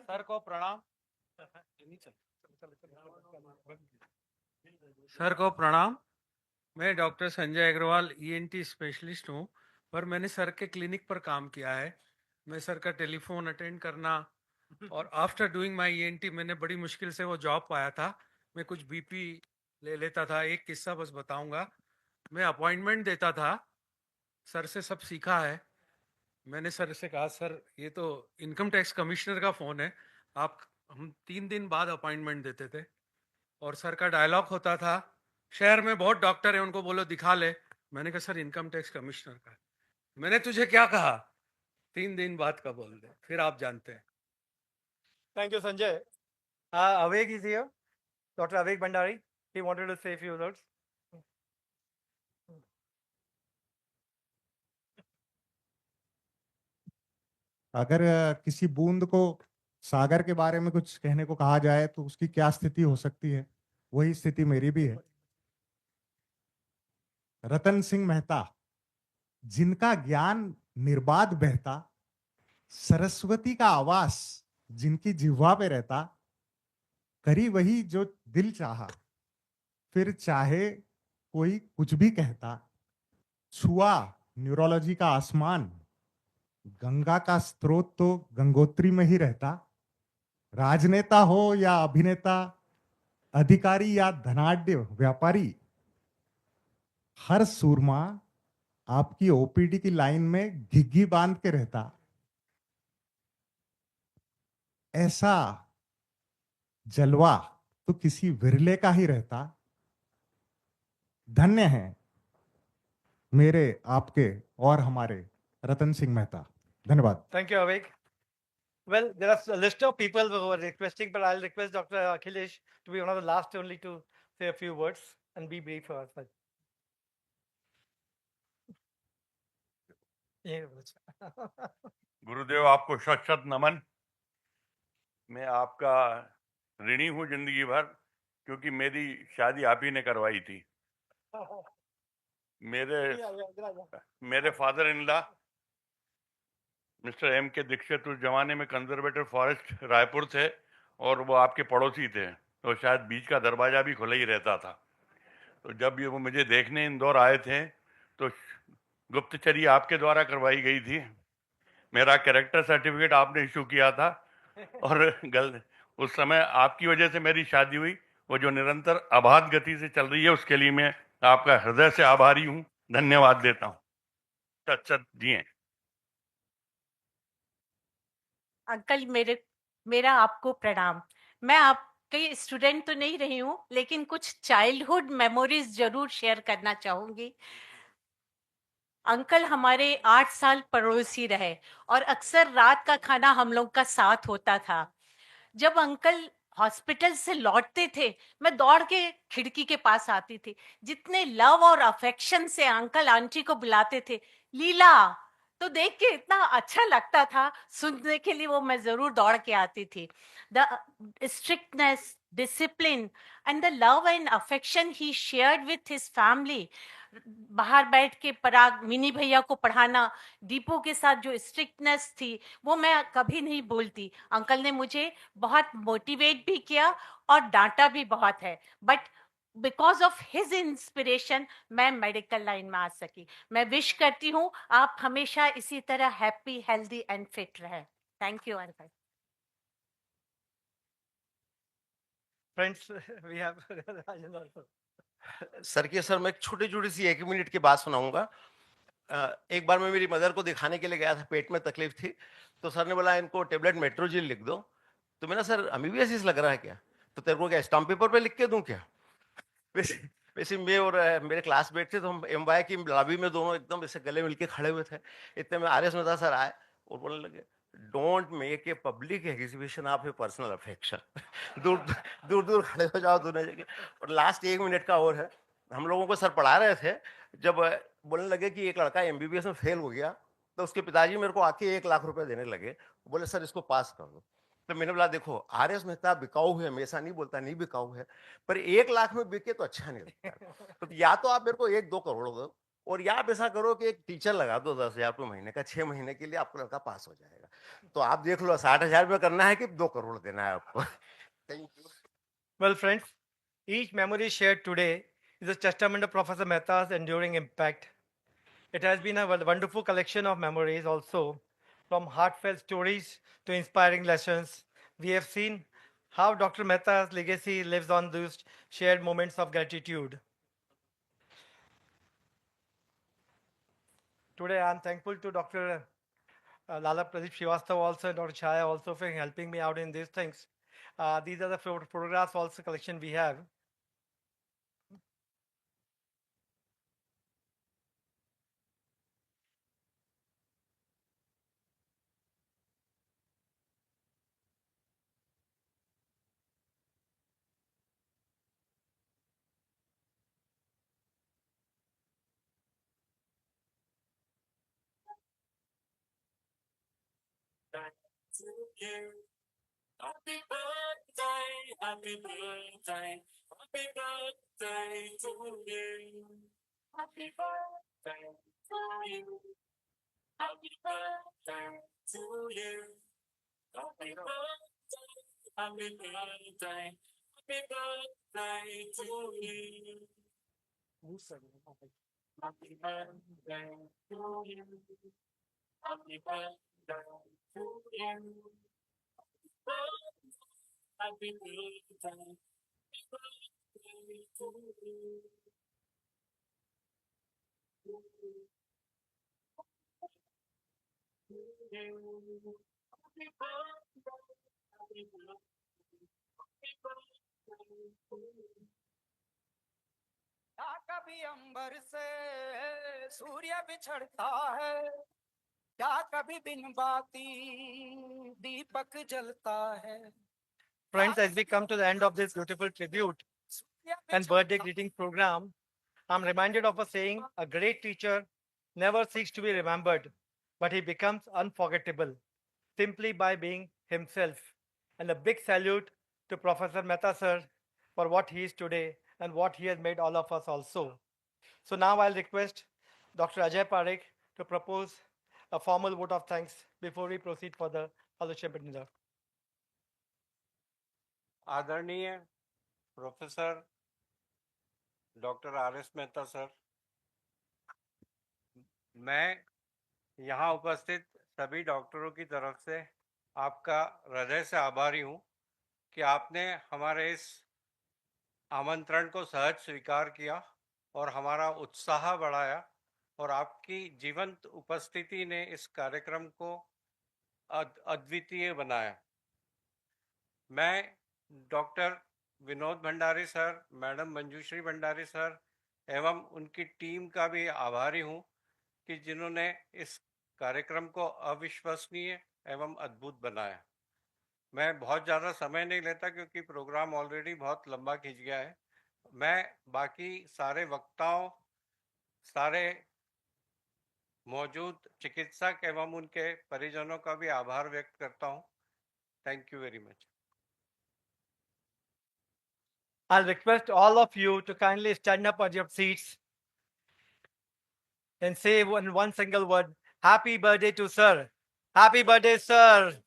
सर को प्रणाम। सर को प्रणाम। मैं doctor Sanjay Agrawal ENT specialist हूँ, पर मैंने सर के क्लिनिक पर काम किया है। मैं सर का टेलीफोन अटेंड करना और आफ्टर डूइंग माय ईएनटी मैंने बड़ी मुश्किल से वो जॉब पाया था। मैं कुछ बीपी ले लेता था। एक किस्सा बस बताऊंगा। मैं अपॉइंटमेंट देता था, सर से सब सीखा है। मैंने सर से कहा, सर ये तो इनकम टैक्स कमिश्नर का फ़ोन है, हम 3 दिन बाद अपॉइंटमेंट देते थे। और सर का डायलॉग होता था, शहर में बहुत डॉक्टर है, उनको बोलो दिखा ले। मैंने कहा, सर इनकम टैक्स कमिश्नर का है। मैंने तुझे क्या कहा, 3 दिन बाद का बोल दे, फिर आप जानते हैं। Thank you, Sanjay. Avek is here. Dr. Avek Bhandari. He wanted to say a few words. अगर किसी बूंद को सागर के बारे में कुछ कहने को कहा जाए तो उसकी क्या स्थिति हो सकती है, वही स्थिति मेरी भी है। रतन सिंह मेहता, जिनका ज्ञान निर्बाध बहता, सरस्वती का आवास जिनकी जिह्वा पे रहता, करी वही जो दिल चाहा, फिर चाहे कोई कुछ भी कहता, छुआ न्यूरोलॉजी का आसमान, गंगा का स्रोत तो गंगोत्री में ही रहता, राजनेता हो या अभिनेता, अधिकारी या धनाढ्य व्यापारी, हर सूरमा आपकी ओपीडी की लाइन में घिग्गी बांध के रहता। ऐसा जलवा तो किसी विरले का ही रहता। धन्य है मेरे, आपके और हमारे रतन सिंह मेहता। धन्यवाद। Thank you, Avek. Well, there are a list of people who are requesting, but I'll request Dr. Akhilesh to be one of the last only to say a few words and be brief for us. गुरुदेव, आपको शत शत नमन। मैं आपका ऋणी हूँ जिंदगी भर, क्योंकि मेरी शादी आप ही ने करवाई थी। मेरे father in law mister M K Dikshit उस जमाने में कंजर्वेटर फॉरेस्ट रायपुर थे और वो आपके पड़ोसी थे, तो शायद बीच का दरवाजा भी खुला ही रहता था। तो जब ये वो मुझे देखने इंदौर आए थे तो गुप्तचरी आपके द्वारा करवाई गई थी। मेरा कैरेक्टर सर्टिफिकेट आपने इशू किया था और उस समय आपकी वजह से मेरी शादी हुई। वो जो निरंतर अबाध गति से चल रही है उसके लिए मैं आपका हृदय से आभारी हूँ, धन्यवाद देता हूँ। सच जिए। अंकल, मेरा आपको प्रणाम। मैं आपके स्टूडेंट तो नहीं रही हूँ, लेकिन कुछ चाइल्डहुड मेमोरीज जरूर शेयर करना चाहूंगी। अंकल हमारे 8 साल पड़ोसी रहे और अक्सर रात का खाना हम लोग का साथ होता था। जब अंकल हॉस्पिटल से लौटते थे, मैं दौड़ के खिड़की के पास आती थी। जितने लव और अफेक्शन से अंकल आंटी को बुलाते थे, लीला, तो देख के इतना अच्छा लगता था। सुनने के लिए वो मैं जरूर दौड़ के आती थी। The strictness, discipline and the love and affection he shared with his family. बाहर बैठ के पराग मिनी भैया को पढ़ाना, दीपू के साथ जो स्ट्रिक्टनेस थी वो मैं कभी नहीं भूलती। अंकल ने मुझे बहुत मोटिवेट भी किया और डांटा भी बहुत है, but because of his inspiration मैं मेडिकल लाइन में आ सकी। मैं विश करती हूँ आप हमेशा इसी तरह हैप्पी, हेल्दी एंड फिट रहें। Thank you uncle. Friends, we have Rajan also. Sir मैं एक छोटी सी 1 मिनट की बात सुनाऊंगा। एक बार मैं मेरी मदर को दिखाने के लिए गया था, पेट में तकलीफ थी, तो सर ने बोला इनको टेबलेट मेट्रोजिल लिख दो। तुम्हें ना सर एमबीबीएस लग रहा है क्या? तो तेरे को क्या स्टाम्प पेपर पे लिख के दूं क्या? वैसे वैसे मैं और मेरे क्लासमेट थे, तो हम एमवाई की लॉबी में दोनों एकदम ऐसे गले मिलके खड़े हुए थे। इतने में आर एस मेहता सर आए और बोलने लगे, don't make a public exhibition of A personal affection. दूर दूर दूर खड़े हो जाओ दोनों जगह। और लास्ट 1 मिनट का और है, हम लोगों को सर पढ़ा रहे थे, जब बोलने लगे कि एक लड़का एमबीबीएस में फेल हो गया, तो उसके पिताजी मेरे को आके 1 लाख रुपए देने लगे, बोले सर इसको पास कर दो। तो मैंने बोला देखो आर एस मेहता बिकाऊ है, हमेशा नहीं बोलता नहीं बिकाऊ है, पर 1 लाख में बिके तो अच्छा नहीं लगता। तो या तो आप मेरे को 1-2 करोड़ दो, और या आप ऐसा करो कि एक टीचर लगा दो 10,000 रुपये महीने का, 6 महीने के लिए आपका लड़का पास हो जाएगा। तो आप देख लो 60,000 रुपये करना है कि 2 करोड़ देना है आपको। Thank you. Well, friends, each memory shared today is a testament of Professor Mehta's enduring impact. It has been a wonderful collection of memories also, from heartfelt stories to inspiring lessons. We have seen how Dr. Mehta's legacy lives on those shared moments of gratitude. Today, I am thankful to Dr. Lala Pradeep Srivastava also and Dr. Chaya also for helping me out in these things. These are the photographs also collection we have. To you. Happy birthday, happy birthday, happy birthday to you. Happy birthday to you. Happy birthday to you. Happy birthday, happy birthday, happy birthday to you. Happy birthday to you. Happy birthday to you. Happy birthday. Happy birthday to you. Happy birthday. Happy birthday. Happy birthday to you. क्या कभी अंबर से सूर्य बिछड़ता है, क्या कभी बिन बाती दीपक जलता है। Friends, as we come to the end of this beautiful tribute and birthday greeting program, I'm reminded of a saying, a great teacher never seeks to be remembered, but he becomes unforgettable simply by being himself. And a big salute to Professor Mehta sir for what he is today and what he has made all of us also. So now I'll request Dr. Ajay Parekh to propose a formal vote of thanks before we proceed for the fellowship dinner. आदरणीय professor doctor R S. Mehta sir, मैं यहाँ उपस्थित सभी डॉक्टरों की तरफ से आपका हृदय से आभारी हूँ कि आपने हमारे इस आमंत्रण को सहज स्वीकार किया और हमारा उत्साह बढ़ाया, और आपकी जीवंत उपस्थिति ने इस कार्यक्रम को अद्वितीय बनाया। मैं doctor Vinod Bhandari sir, madam Manjushree Bhandari sir एवं उनकी टीम का भी आभारी हूँ कि जिन्होंने इस कार्यक्रम को अविश्वसनीय एवं अद्भुत बनाया। मैं बहुत ज़्यादा समय नहीं लेता क्योंकि प्रोग्राम ऑलरेडी बहुत लंबा खिंच गया है। मैं बाकी सारे वक्ताओं, सारे मौजूद चिकित्सक एवं उनके परिजनों का भी आभार व्यक्त करता हूँ। Thank you very much. I'll request all of you to kindly stand up on your seats and say one single word, happy birthday to sir. Happy birthday, sir.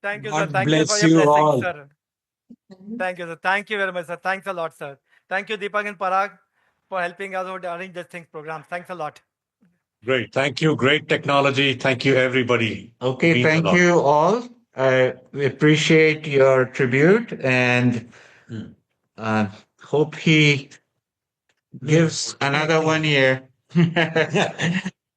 Thank you, sir. God Thank you bless for your you blessing, all. sir. Thank you, sir. Thank you very much, sir. Thanks a lot, sir. Thank you, Deepak and Parag, for helping us out arrange this things program. Thanks a lot. Great. Thank you. Great technology. Thank you, everybody. Okay, Means a thank lot. you all. We appreciate your tribute and hope he gives another 1 year.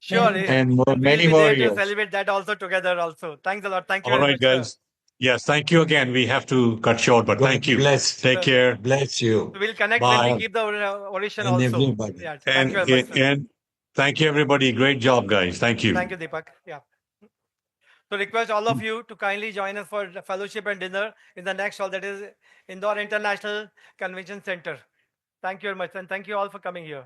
Sure. And we'll many be more there to years. celebrate that also together also. Thanks a lot. Thank you All very right, much, sir. guys. Yes, thank you again. We have to cut short, but thank you. Take Sure. care. Bless you. We'll connect when we Bye. keep the oration And also. everybody. Yeah. Thank you And, very much, sir. and thank you, everybody. Great job, guys. Thank you. Thank you, Deepak. Yeah. So request all of you to kindly join us for the fellowship and dinner in the next hall, that is Indore International Convention Center. Thank you very much, and thank you all for coming here.